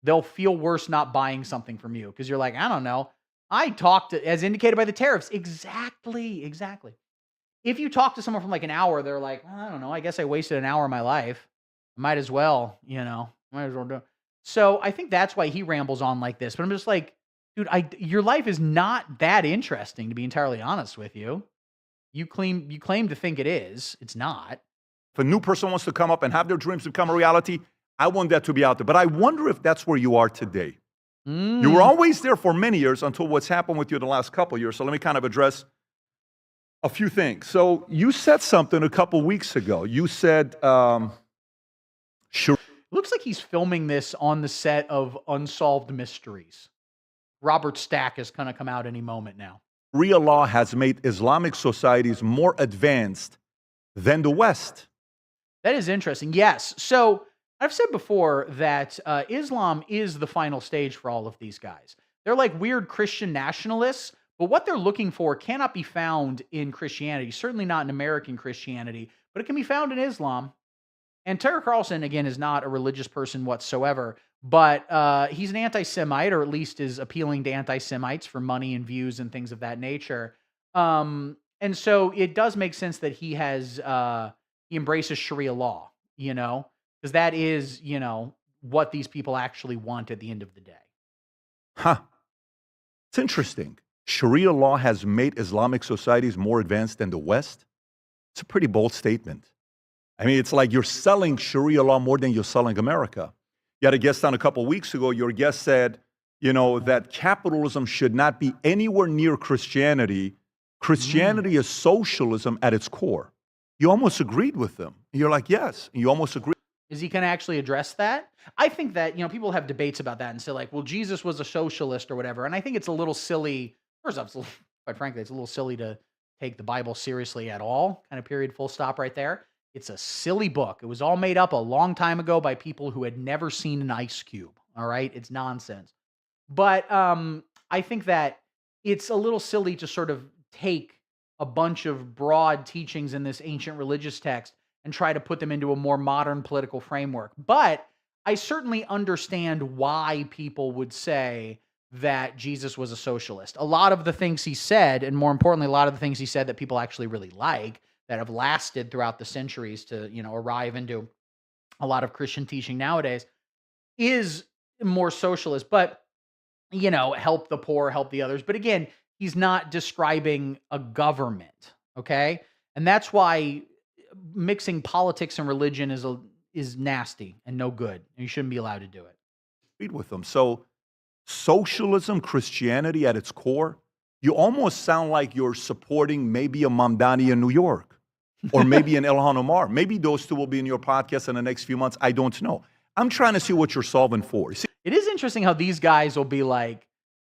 They'll feel worse not buying something from you because you're like, I don't know. I talked as indicated by the tariffs. Exactly. If you talk to someone for an hour, they're like, I don't know. I guess I wasted an hour of my life. Might as well, might as well do it. So I think that's why he rambles on like this. But I'm just like, dude, your life is not that interesting, to be entirely honest with you. You claim to think it is. It's not. If a new person wants to come up and have their dreams become a reality, I want that to be out there. But I wonder if that's where you are today. You were always there for many years until what's happened with you the last couple of years. So let me kind of address a few things. So you said something a couple weeks ago. You said, sure. Looks like he's filming this on the set of Unsolved Mysteries. Robert Stack is going to come out any moment now. Sharia law has made Islamic societies more advanced than the West. That is interesting. Yes. So I've said before that Islam is the final stage for all of these guys. They're like weird Christian nationalists, but what they're looking for cannot be found in Christianity, certainly not in American Christianity, but it can be found in Islam. And Tucker Carlson, again, is not a religious person whatsoever, but he's an anti-Semite, or at least is appealing to anti-Semites for money and views and things of that nature. And so it does make sense that he embraces Sharia law, because that is, what these people actually want at the end of the day. It's interesting. Sharia law has made Islamic societies more advanced than the West. It's a pretty bold statement. I mean, it's like you're selling Sharia law more than you're selling America. You had a guest on a couple weeks ago. Your guest said, that capitalism should not be anywhere near Christianity. Christianity is socialism at its core. You almost agreed with them. You're like, yes. And you almost agree. Is he going to actually address that? I think that, people have debates about that and say well, Jesus was a socialist or whatever. And I think it's a little silly. First off, quite frankly, it's a little silly to take the Bible seriously at all. Kind of period, full stop right there. It's a silly book. It was all made up a long time ago by people who had never seen an ice cube. All right. It's nonsense. But I think that it's a little silly to sort of take a bunch of broad teachings in this ancient religious text and try to put them into a more modern political framework. But I certainly understand why people would say that Jesus was a socialist. A lot of the things he said, and more importantly, a lot of the things he said that people actually really like, that have lasted throughout the centuries to, arrive into a lot of Christian teaching nowadays, is more socialist. But help the poor, help the others. But again, he's not describing a government, okay? And that's why mixing politics and religion is nasty and no good. You shouldn't be allowed to do it. Read with them. So, socialism, Christianity at its core, you almost sound like you're supporting maybe a Mamdani in New York or maybe an Ilhan Omar. Maybe those two will be in your podcast in the next few months. I don't know. I'm trying to see what you're solving for. See, it is interesting how these guys will be like,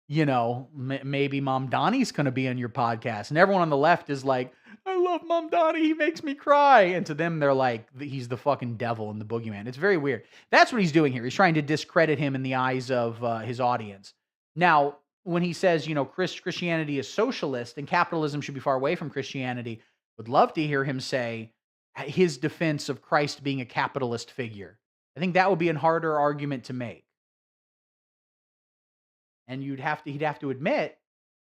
maybe Mamdani's going to be on your podcast. And everyone on the left is like, I love Mamdani. He makes me cry. And to them, they're like, he's the fucking devil and the boogeyman. It's very weird. That's what he's doing here. He's trying to discredit him in the eyes of his audience. Now, when he says, Christianity is socialist and capitalism should be far away from Christianity, would love to hear him say his defense of Christ being a capitalist figure. I think that would be a harder argument to make. And he'd have to admit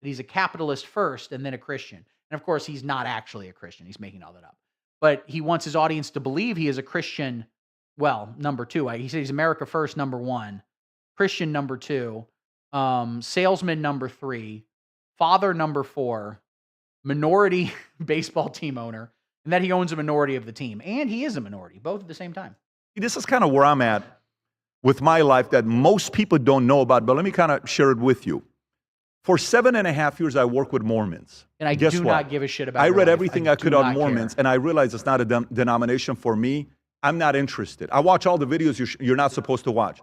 that he's a capitalist first and then a Christian. And of course, he's not actually a Christian. He's making all that up. But he wants his audience to believe he is a Christian. Well, number two. He said he's America first, number one. Christian, number two. Salesman, number three. Father, number four. Minority baseball team owner. And that he owns a minority of the team. And he is a minority, both at the same time. this is kind of where I'm at with my life that most people don't know about, but let me kind of share it with you. For 7.5 years, I worked with Mormons. And I Guess do what? not give a shit about I your read life. everything I I could do on not Mormons, care. and I realized it's not a denomination for me. I'm not interested. I watch all the videos you're not supposed to watch.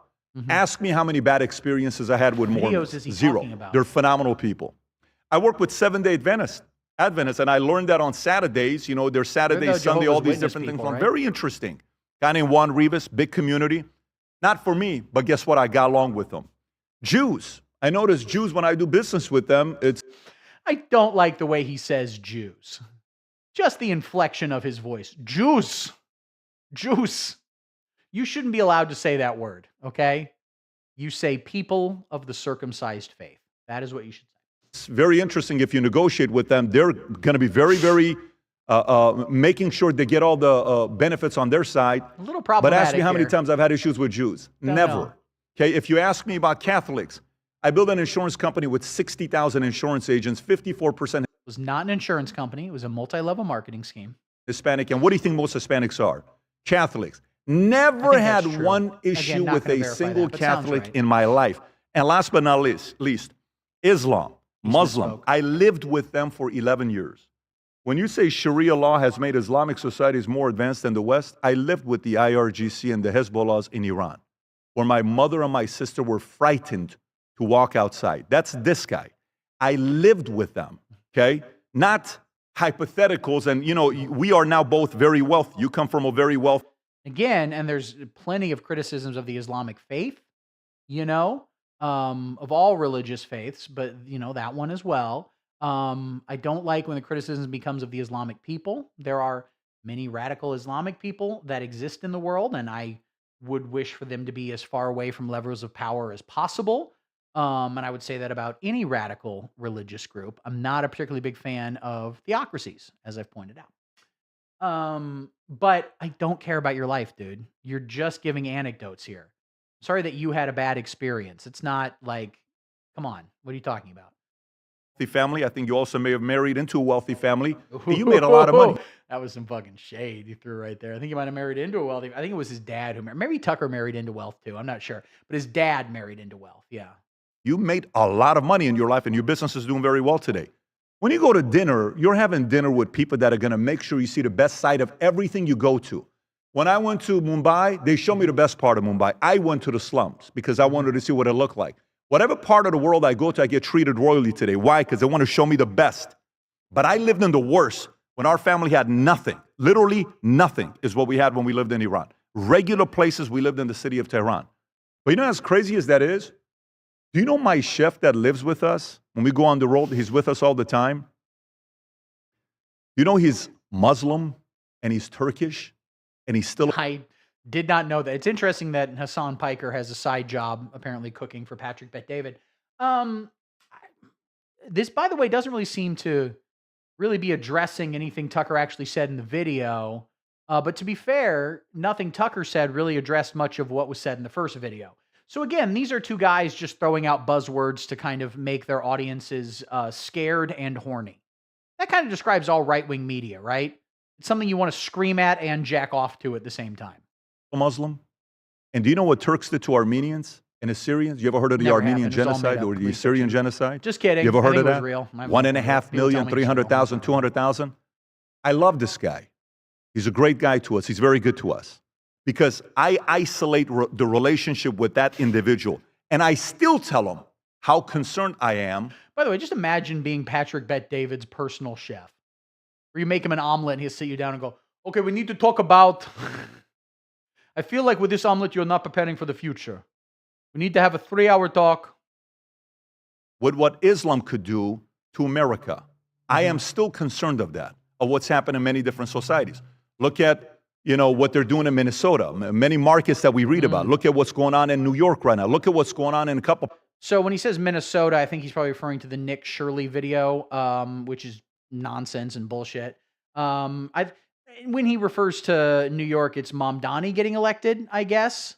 Ask me how many bad experiences I had with Videos Mormons. is he Zero. talking about? They're phenomenal people. I work with Seventh-day Adventists, and I learned that on Saturdays. You know, there's Saturday, the Sunday, all Jehovah's these Witness different things. people, right? Very interesting. Guy named Juan Rivas, big community. Not for me, but guess what? I got along with them. Jews. I notice Jews, when I do business with them, it's I don't like the way he says Jews. Just the inflection of his voice. Jews. Jews. You shouldn't be allowed to say that word, okay? You say people of the circumcised faith. That is what you should say. very interesting. If you negotiate with them, they're going to be very, very making sure they get all the benefits on their side. A little But problematic ask me how many here. times I've had issues with Jews. Don't Never. know. Okay, if you ask me about Catholics, I built an insurance company with 60,000 insurance agents, 54% It was not an insurance company. It was a multi-level marketing scheme. Hispanic. And what do you think most Hispanics are? Catholics. Never think had that's true. one Again, issue not with gonna a verify single that, but sounds Catholic right. in my life. And last but not least, Islam, Muslim. misspoke. I lived with them for 11 years. When you say Sharia law has made Islamic societies more advanced than the West, I lived with the IRGC and the Hezbollahs in Iran, where my mother and my sister were frightened to walk outside. That's this guy. I lived with them, okay? Not hypotheticals. And, you know, we are now both very wealthy. You come from a very wealthy. Again, and there's plenty of criticisms of the Islamic faith, of all religious faiths, but, that one as well. I don't like when the criticism becomes of the Islamic people. There are many radical Islamic people that exist in the world, and I would wish for them to be as far away from levels of power as possible. And I would say that about any radical religious group. I'm not a particularly big fan of theocracies, as I've pointed out. But I don't care about your life, dude. You're just giving anecdotes here. Sorry that you had a bad experience. It's not like, come on, what are you talking about? family. I think you also may have married into a wealthy family. You made a lot of money. That was some fucking shade you threw right there. I think he might have married into a wealthy. I think it was his dad who married. Maybe Tucker married into wealth too. I'm not sure, but his dad married into wealth. Yeah. You made a lot of money in your life, and your business is doing very well today. When you go to dinner, you're having dinner with people that are going to make sure you see the best side of everything you go to. When I went to Mumbai, they showed me the best part of Mumbai. I went to the slums because I wanted to see what it looked like. Whatever part of the world I go to, I get treated royally today. Why? Because they want to show me the best. But I lived in the worst when our family had nothing. Literally nothing is what we had when we lived in Iran. Regular places, we lived in the city of Tehran. But you know, as crazy as that is, do you know my chef that lives with us? When we go on the road, he's with us all the time. You know, he's Muslim and he's Turkish and he's still. I did not know that. It's interesting that Hassan Piker has a side job, apparently cooking for Patrick Bet David. This, by the way, doesn't really seem to really be addressing anything Tucker actually said in the video. But to be fair, nothing Tucker said really addressed much of what was said in the first video. So again, these are two guys just throwing out buzzwords to kind of make their audiences scared and horny. That kind of describes all right-wing media, right? It's something you want to scream at and jack off to at the same time. Muslim. And do you know what Turks did to Armenians and Assyrians? You ever heard of the Never Armenian happened. It was all made genocide up. or the Research Assyrian it. genocide? Just kidding. You ever I heard think of it was that? real. I 1.5 people tell million, me 300,000, so. 200,000. I love this guy. He's a great guy to us. He's very good to us because I isolate the relationship with that individual. And I still tell him how concerned I am. By the way, just imagine being Patrick Bet-David's personal chef. Where you make him an omelet and he'll sit you down and go, okay, we need to talk about... I feel like with this omelet, you're not preparing for the future. We need to have a 3-hour talk. With what Islam could do to America. I am still concerned of that, of what's happened in many different societies. Look at, what they're doing in Minnesota, many markets that we read about. Look at what's going on in New York right now. Look at what's going on in a couple. So when he says Minnesota, I think he's probably referring to the Nick Shirley video, which is nonsense and bullshit. When he refers to New York, it's Mamdani getting elected, I guess.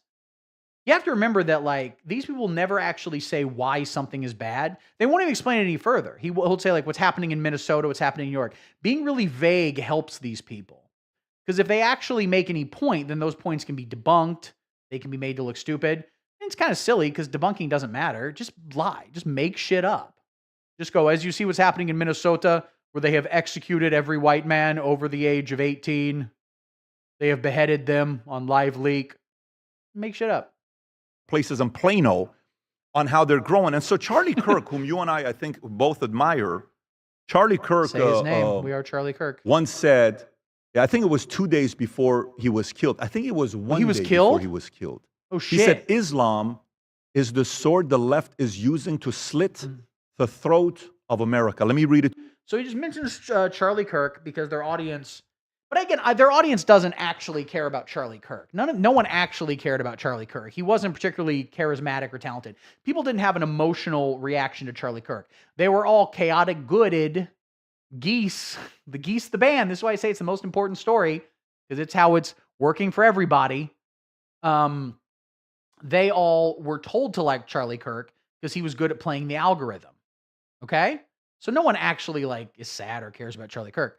You have to remember that, like, these people never actually say why something is bad. They won't even explain it any further. He'll say, like, what's happening in Minnesota, what's happening in New York. Being really vague helps these people. Because if they actually make any point, then those points can be debunked. They can be made to look stupid. And it's kind of silly because debunking doesn't matter. Just lie. Just make shit up. Just go, as you see what's happening in Minnesota, where they have executed every white man over the age of 18. They have beheaded them on live leak. Make shit up. Places in Plano on how they're growing. And so Charlie Kirk, whom you and I think, both admire, Charlie Kirk Say his name. We are Charlie Kirk. once said, I think it was 2 days before he was killed. I think it was one he was day killed? before he was killed. Oh, shit. He said, Islam is the sword the left is using to slit the throat of America. Let me read it. So he just mentions Charlie Kirk because their audience... But again, their audience doesn't actually care about Charlie Kirk. No one actually cared about Charlie Kirk. He wasn't particularly charismatic or talented. People didn't have an emotional reaction to Charlie Kirk. They were all chaotic, gooded geese. The Geese, the band. This is why I say it's the most important story, because it's how it's working for everybody. They all were told to like Charlie Kirk because he was good at playing the algorithm. Okay? So no one actually is sad or cares about Charlie Kirk.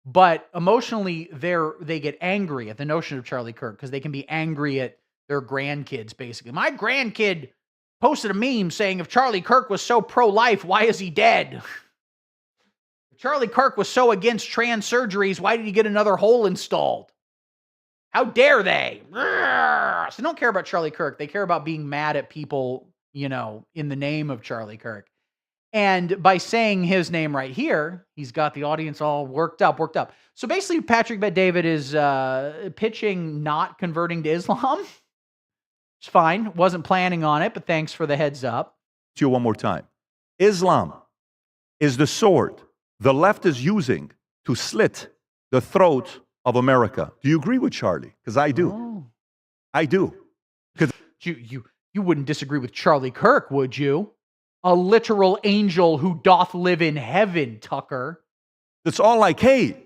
But emotionally, they get angry at the notion of Charlie Kirk because they can be angry at their grandkids, basically. My grandkid posted a meme saying, if Charlie Kirk was so pro-life, why is he dead? If Charlie Kirk was so against trans surgeries, why did he get another hole installed? How dare they? So they don't care about Charlie Kirk. They care about being mad at people, in the name of Charlie Kirk. And by saying his name right here, he's got the audience all worked up. So basically, Patrick Bet-David is pitching not converting to Islam. It's fine. Wasn't planning on it, but thanks for the heads up. To you one more time. Islam is the sword the left is using to slit the throat of America. Do you agree with Charlie? Because I do. Oh. I do. Because You wouldn't disagree with Charlie Kirk, would you? A literal angel who doth live in heaven, Tucker. it's all like, hey,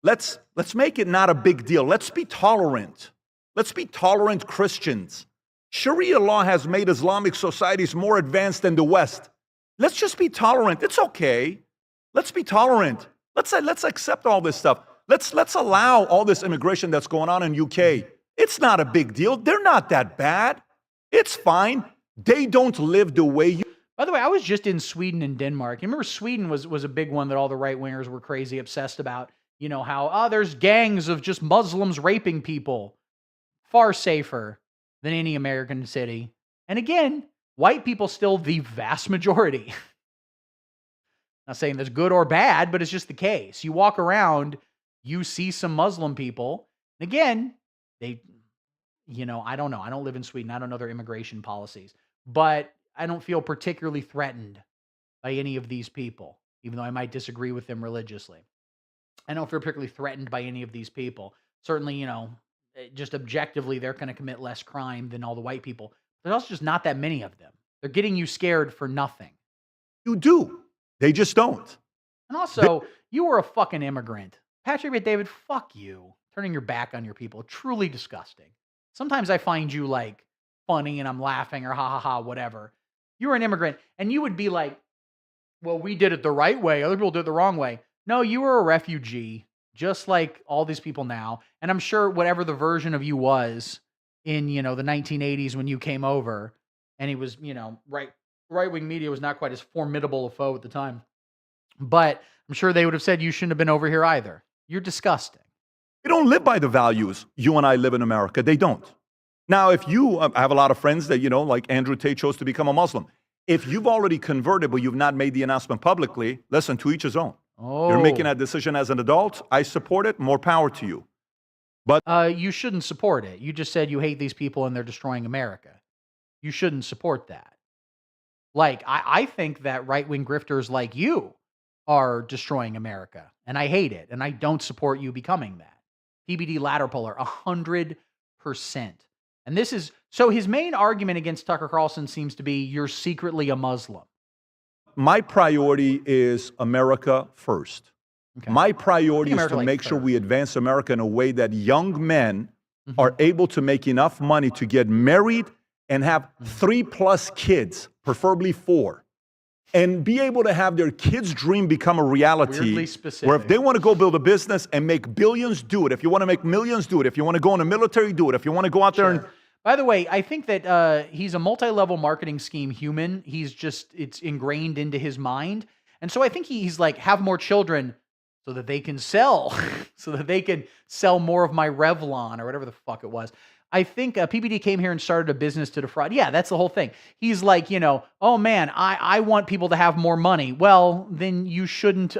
let's make it not a big deal. Let's be tolerant. Let's be tolerant Christians. Sharia law has made Islamic societies more advanced than the West. Let's just be tolerant. It's okay. Let's be tolerant. Let's accept all this stuff. Let's allow all this immigration that's going on in UK. It's not a big deal. They're not that bad. It's fine. They don't live the way you. By the way, I was just in Sweden and Denmark. You remember Sweden was a big one that all the right-wingers were crazy obsessed about. How, there's gangs of just Muslims raping people. Far safer than any American city. And again, white people still the vast majority. Not saying that's good or bad, but it's just the case. You walk around, you see some Muslim people. And again, they, I don't know. I don't live in Sweden. I don't know their immigration policies. But I don't feel particularly threatened by any of these people, even though I might disagree with them religiously. I don't feel particularly threatened by any of these people. Certainly, just objectively, they're going to commit less crime than all the white people. There's also just not that many of them. They're getting you scared for nothing. You do. They just don't. And also, you were a fucking immigrant. Patrick Bet-David, fuck you. Turning your back on your people. Truly disgusting. Sometimes I find you funny and I'm laughing or ha ha ha, whatever. You were an immigrant and you would be like, well, we did it the right way. Other people did it the wrong way. No, you were a refugee, just like all these people now. And I'm sure whatever the version of you was in, the 1980s when you came over, and he was, right-wing media was not quite as formidable a foe at the time. But I'm sure they would have said you shouldn't have been over here either. You're disgusting. They don't live by the values you and I live in America. They don't. Now, if you I have a lot of friends that, like Andrew Tate chose to become a Muslim. If you've already converted, but you've not made the announcement publicly, listen, to each his own. Oh. You're making that decision as an adult. I support it. More power to you. But you shouldn't support it. You just said you hate these people and they're destroying America. You shouldn't support that. Like, I think that right-wing grifters like you are destroying America, and I hate it, and I don't support you becoming that. PBD ladder puller, 100%. And this is, so his main argument against Tucker Carlson seems to be you're secretly a Muslim. my priority is America first. Okay. My priority is America to like make sure third. we advance America in a way that young men are able to make enough money to get married and have 3+ kids, preferably 4, and be able to have their kids' dream become a reality. Weirdly specific. Where if they want to go build a business and make billions, do it. If you want to make millions, do it. If you want to go in the military, do it. If you want to go out there and By the way, I think that he's a multi-level marketing scheme human. It's ingrained into his mind. And so I think he's like, have more children so that they can sell, so that they can sell more of my Revlon or whatever the fuck it was. I think PBD came here and started a business to defraud. Yeah, that's the whole thing. He's like, oh man, I want people to have more money. Well, then you shouldn't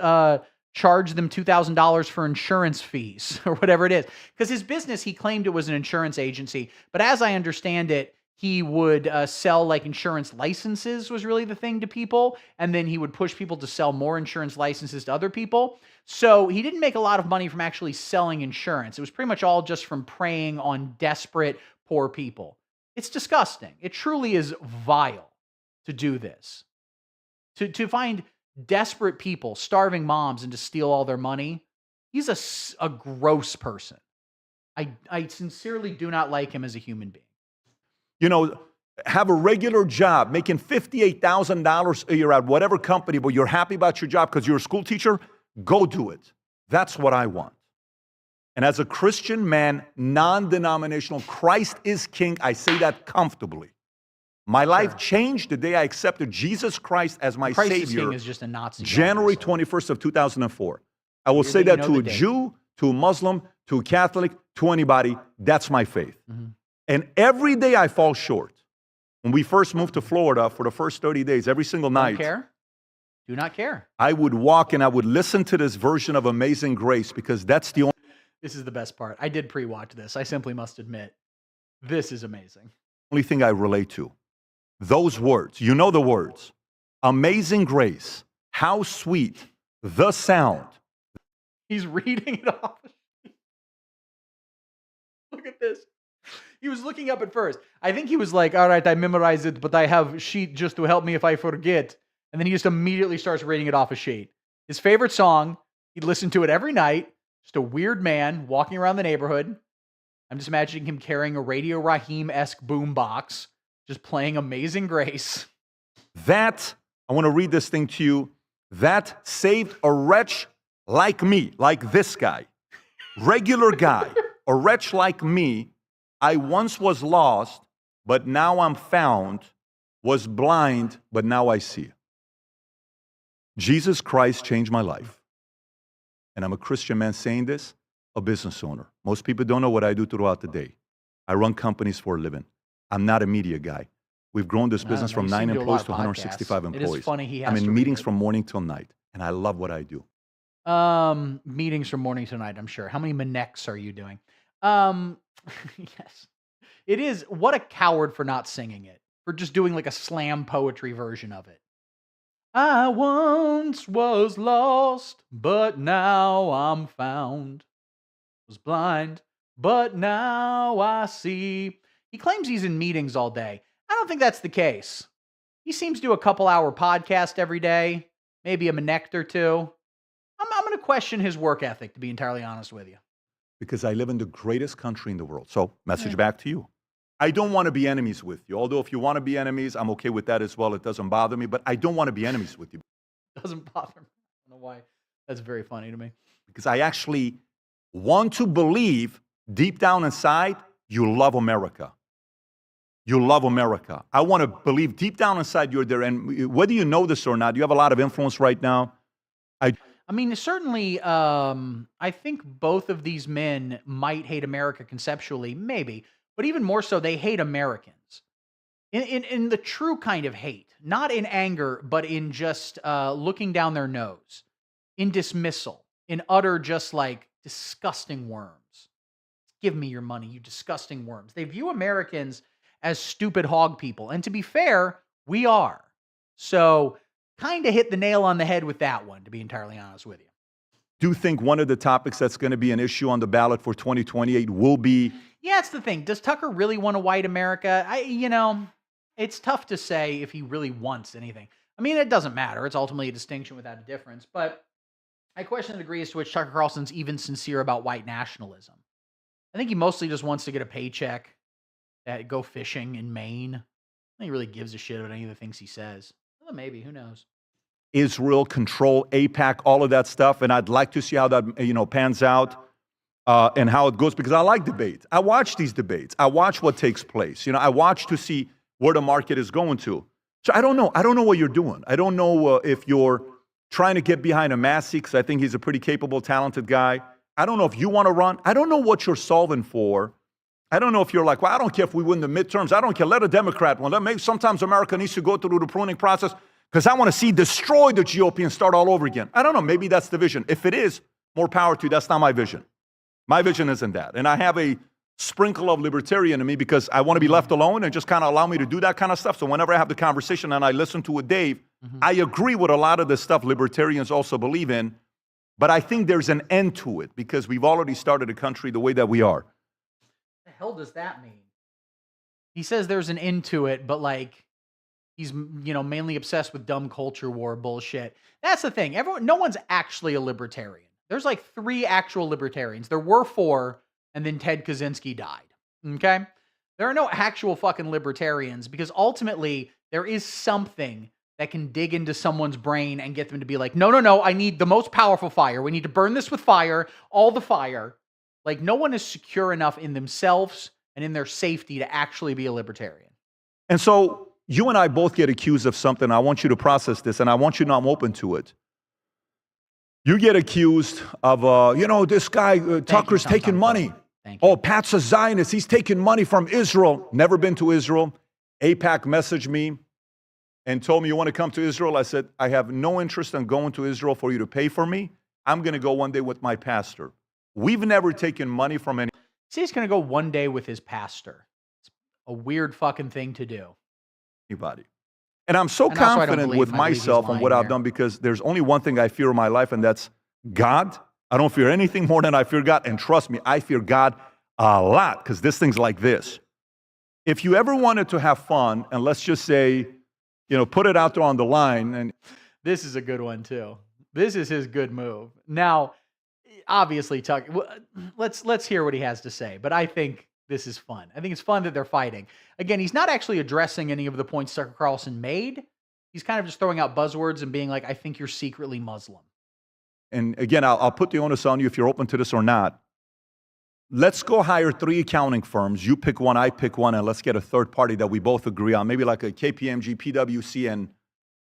charge them $2,000 for insurance fees or whatever it is. Because his business, he claimed it was an insurance agency. But as I understand it, he would sell like insurance licenses was really the thing to people. And then he would push people to sell more insurance licenses to other people. So he didn't make a lot of money from actually selling insurance. It was pretty much all just from preying on desperate, poor people. It's disgusting. It truly is vile to do this. To find desperate people, starving moms, and to steal all their money. He's a gross person. I sincerely do not like him as a human being. have a regular job, making $58,000 a year at whatever company, but you're happy about your job because you're a school teacher, go do it. That's what I want. And as a Christian man, non-denominational, Christ is king, I say that comfortably. My life changed the day I accepted Jesus Christ as my Christ is Savior. King is just a Nazi. January dinosaur. 21st of 2004. I will Here say that that you know to a the date. Jew, to a Muslim, to a Catholic, to anybody. That's my faith. And every day I fall short. When we first moved to Florida for the first 30 days, every single Don't night, care. Do not care. I would walk and I would listen to this version of Amazing Grace because that's the This is the best part. I did pre-watch this. I simply must admit, this is amazing. only thing I relate to. Those words, you know the words. Amazing Grace, how sweet the sound. He's reading it off. Look at this. He was looking up at first. I think he was like, all right, I memorized it, but I have a sheet just to help me if I forget. And then he just immediately starts reading it off a sheet. His favorite song, he'd listen to it every night. Just a weird man walking around the neighborhood. I'm just imagining him carrying a Radio Raheem-esque boombox, just playing Amazing Grace. That, I want to read this thing to you, that saved a wretch like me, like this guy, regular guy, a wretch like me. I once was lost, but now I'm found, was blind, but now I see. Jesus Christ changed my life. And I'm a Christian man saying this, a business owner. Most people don't know what I do throughout the day. I run companies for a living. I'm not a media guy. We've grown this business from 9 employees to 165 employees. It is funny he has I'm to in read meetings it. from morning till night, and I love what I do. Meetings from morning to night, I'm sure. How many Maneks are you doing? Yes. It is, what a coward for not singing it. For just doing like a slam poetry version of it. I once was lost, but now I'm found. Was blind, but now I see. He claims he's in meetings all day. I don't think that's the case. He seems to do a couple-hour podcast every day, maybe a Manekt or two. I'm going to question his work ethic, to be entirely honest with you. Because I live in the greatest country in the world. So, message back to you. I don't want to be enemies with you. Although if you want to be enemies, I'm okay with that as well. It doesn't bother me, but I don't want to be enemies with you Doesn't bother me. I don't know why. That's very funny to me. because I actually want to believe deep down inside you love America. You love America. I want to believe deep down inside you're there. And whether you know this or not, you have a lot of influence right now. I mean, certainly, I think both of these men might hate America conceptually, maybe, but even more so, they hate Americans in the true kind of hate, not in anger, but in just looking down their nose, in dismissal, in utter just like disgusting worms. Give me your money, you disgusting worms. They view Americans as stupid hog people, and to be fair, we are. So, kind of hit the nail on the head with that one, to be entirely honest with you. Do think one of the topics that's going to be an issue on the ballot for 2028 will be. Yeah, it's the thing. Does Tucker really want a white America? It's tough to say if he really wants anything. I mean, it doesn't matter. It's ultimately a distinction without a difference. But I question the degree to which Tucker Carlson's even sincere about white nationalism. I think he mostly just wants to get a paycheck, go fishing in Maine. I don't think he really gives a shit about any of the things he says. Well, maybe. Who knows? Israel, control, APAC, all of that stuff. And I'd like to see how that pans out and how it goes because I like debates. I watch these debates. I watch what takes place. I watch to see where the market is going to. So I don't know. I don't know what you're doing. I don't know if you're trying to get behind a Massey because I think he's a pretty capable, talented guy. I don't know if you want to run. I don't know what you're solving for. I don't know if you're like, well, I don't care if we win the midterms. I don't care. Let a Democrat win. Sometimes America needs to go through the pruning process because I want to see destroy the GOP and start all over again. I don't know. Maybe that's the vision. If it is, more power to you. That's not my vision. My vision isn't that. And I have a sprinkle of libertarian in me because I want to be left alone and just kind of allow me to do that kind of stuff. So whenever I have the conversation and I listen to it, Dave, I agree with a lot of the stuff libertarians also believe in. But I think there's an end to it because we've already started a country the way that we are. The hell does that mean? He says there's an end to it, but like he's mainly obsessed with dumb culture war bullshit. That's the thing. No one's actually a libertarian. There's like 3 actual libertarians. There were 4, and then Ted Kaczynski died. Okay? There are no actual fucking libertarians because ultimately there is something that can dig into someone's brain and get them to be like, no, I need the most powerful fire. We need to burn this with fire, all the fire. Like, no one is secure enough in themselves and in their safety to actually be a libertarian. And so you and I both get accused of something. I want you to process this, and I want you to know I'm open to it. You get accused of, this guy, Tucker's taking money. Oh, Pat's a Zionist. He's taking money from Israel. Never been to Israel. APAC messaged me and told me, you want to come to Israel? I said, I have no interest in going to Israel for you to pay for me. I'm going to go one day with my pastor. We've never taken money from any. See, he's going to go one day with his pastor. It's a weird fucking thing to do. Anybody. And I'm so confident with myself and what I've done because there's only one thing I fear in my life, and that's God. I don't fear anything more than I fear God. And trust me, I fear God a lot because this thing's like this. If you ever wanted to have fun, and let's just say, put it out there on the line. And this is a good one too. This is his good move. Now, obviously, Tucker, let's hear what he has to say. But I think this is fun. I think it's fun that they're fighting. Again, he's not actually addressing any of the points Tucker Carlson made. He's kind of just throwing out buzzwords and being like, I think you're secretly Muslim. And again, I'll put the onus on you if you're open to this or not. Let's go hire 3 accounting firms. You pick one, I pick one, and let's get a third party that we both agree on. Maybe like a KPMG, PwC,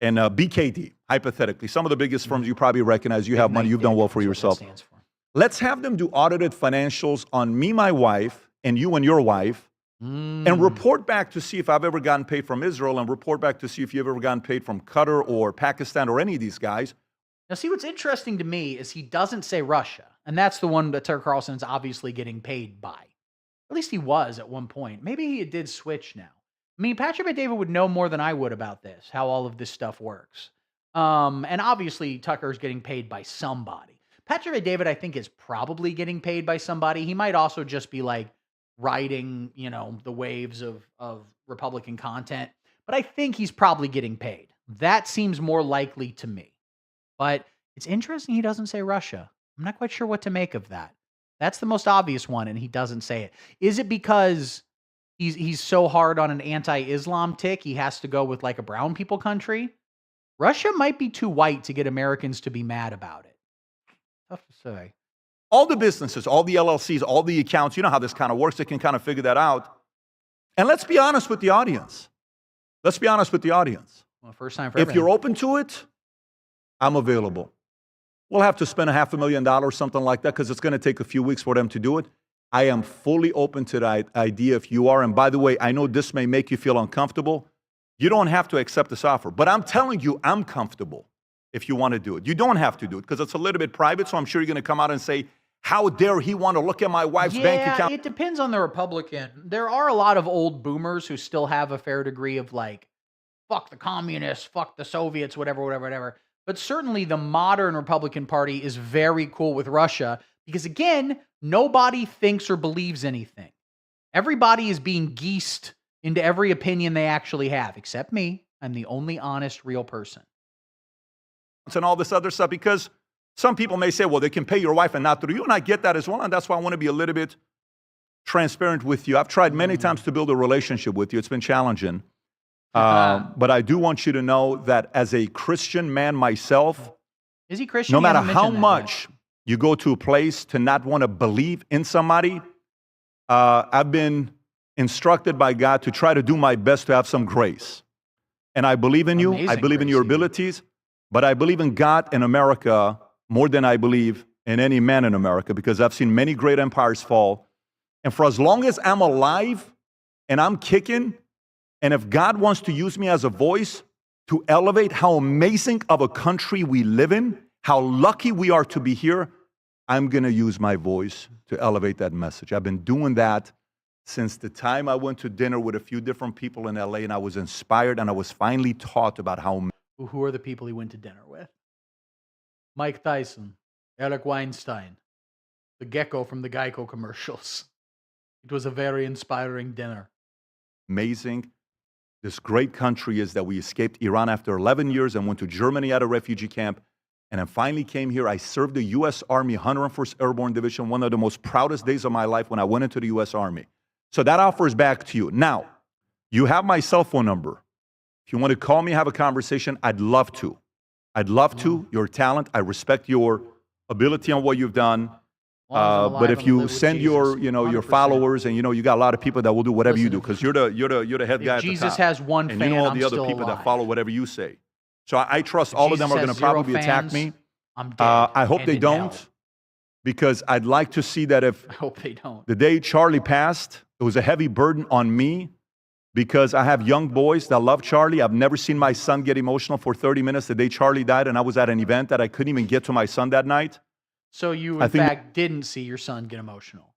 and BKD, hypothetically. Some of the biggest firms you probably recognize. You have money. You've done well for yourself. Let's have them do audited financials on me, my wife, and you and your wife, and report back to see if I've ever gotten paid from Israel, and report back to see if you've ever gotten paid from Qatar or Pakistan or any of these guys. Now, see, what's interesting to me is he doesn't say Russia, and that's the one that Tucker Carlson is obviously getting paid by. At least he was at one point. Maybe he did switch now. I mean, Patrick Bet-David would know more than I would about this, how all of this stuff works. And obviously, Tucker's getting paid by somebody. Patrick Bet-David, I think, is probably getting paid by somebody. He might also just be like riding, the waves of Republican content. But I think he's probably getting paid. That seems more likely to me. But it's interesting he doesn't say Russia. I'm not quite sure what to make of that. That's the most obvious one, and he doesn't say it. Is it because he's so hard on an anti-Islam tick, he has to go with like a brown people country. Russia might be too white to get Americans to be mad about it. Tough to say. All the businesses, all the LLCs, all the accounts, you know how this kind of works. They can kind of figure that out. And let's be honest with the audience. Let's be honest with the audience. Well, first time for If everything. you're open to it, I'm available. We'll have to spend $500,000, something like that, because it's going to take a few weeks for them to do it. I am fully open to that idea if you are. And by the way, I know this may make you feel uncomfortable. You don't have to accept this offer. But I'm telling you, I'm comfortable if you want to do it. You don't have to do it because it's a little bit private. So I'm sure you're going to come out and say, how dare he want to look at my wife's bank account? It depends on the Republican. There are a lot of old boomers who still have a fair degree of like, fuck the communists, fuck the Soviets, whatever. But certainly the modern Republican Party is very cool with Russia because, again, nobody thinks or believes anything. Everybody is being geesed into every opinion they actually have, except me. I'm the only honest, real person. And all this other stuff, because some people may say, well, they can pay your wife and not through you. And I get that as well. And that's why I want to be a little bit transparent with you. I've tried many times to build a relationship with you. It's been challenging. But I do want you to know that as a Christian man myself, is he Christian? no He matter hasn't how mentioned that much you go to a place to not want to believe in somebody, I've been instructed by God to try to do my best to have some grace. And I believe in you. I Amazing believe in your grace, even. abilities. But I believe in God and America more than I believe in any man in America, because I've seen many great empires fall. And for as long as I'm alive and I'm kicking, and if God wants to use me as a voice to elevate how amazing of a country we live in, how lucky we are to be here, I'm going to use my voice to elevate that message. I've been doing that since the time I went to dinner with a few different people in LA, and I was inspired and I was finally taught about how. Who are the people he went to dinner with? Mike Tyson, Eric Weinstein, the gecko from the Geico commercials. It was a very inspiring dinner. Amazing. This great country is that we escaped Iran after 11 years and went to Germany at a refugee camp. And I finally came here. I served the U.S. Army 101st Airborne Division, one of the most proudest days of my life when I went into the U.S. Army. So that offer is back to you. Now, you have my cell phone number. If you want to call me, have a conversation, I'd love to. I'd love to. Your talent. I respect your ability on what you've done. But if you send your, your followers, and you got a lot of people that will do whatever you do, because you're the head guy at the top. Jesus has one and fan, you know all I'm the other still people alive. that follow whatever you say. So I trust all of them are going to probably attack me. I'm dead. I hope and they in don't, hell. because I'd like to see that if I hope they don't. the day Charlie passed, it was a heavy burden on me, because I have young boys that love Charlie. I've never seen my son get emotional for 30 minutes the day Charlie died, and I was at an event that I couldn't even get to my son that night. So you, I in think- fact, didn't see your son get emotional.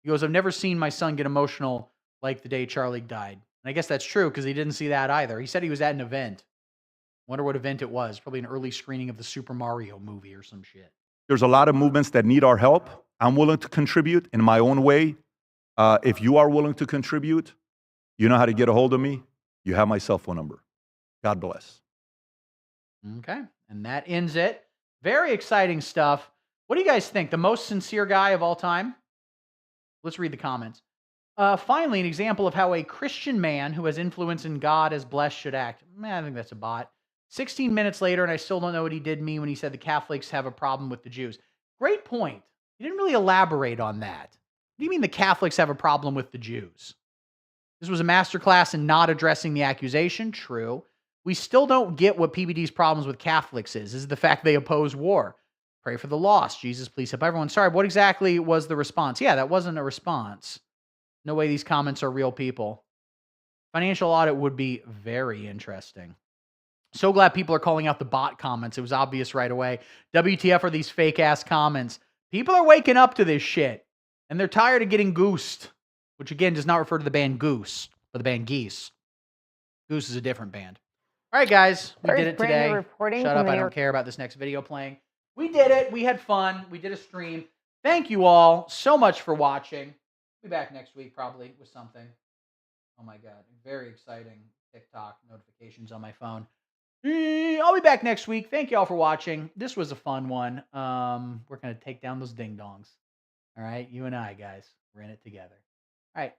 He goes, I've never seen my son get emotional like the day Charlie died. And I guess that's true, because he didn't see that either. He said he was at an event. Wonder what event it was. Probably an early screening of the Super Mario movie or some shit. There's a lot of movements that need our help. I'm willing to contribute in my own way. If you are willing to contribute, you know how to get a hold of me. You have my cell phone number. God bless. Okay. And that ends it. Very exciting stuff. What do you guys think? The most sincere guy of all time? Let's read the comments. Finally, an example of how a Christian man who has influence in God as blessed should act. I think that's a bot. 16 minutes later, and I still don't know what he did mean when he said the Catholics have a problem with the Jews. Great point. He didn't really elaborate on that. What do you mean the Catholics have a problem with the Jews? This was a masterclass in not addressing the accusation. True. We still don't get what PBD's problems with Catholics is. This is the fact they oppose war. Pray for the lost. Jesus, please help everyone. Sorry, what exactly was the response? Yeah, that wasn't a response. No way these comments are real people. Financial audit would be very interesting. So glad people are calling out the bot comments. It was obvious right away. WTF are these fake-ass comments? People are waking up to this shit, and they're tired of getting goosed, which again does not refer to the band Goose, but the band Geese. Goose is a different band. All right, guys, we did it today. Shut up, I don't care about this next video playing. We did it. We had fun. We did a stream. Thank you all so much for watching. We'll be back next week probably with something. Oh my God, very exciting TikTok notifications on my phone. I'll be back next week. Thank you all for watching. This was a fun one. We're going to take down those ding-dongs. All right, you and I, guys, we're in it together. All right.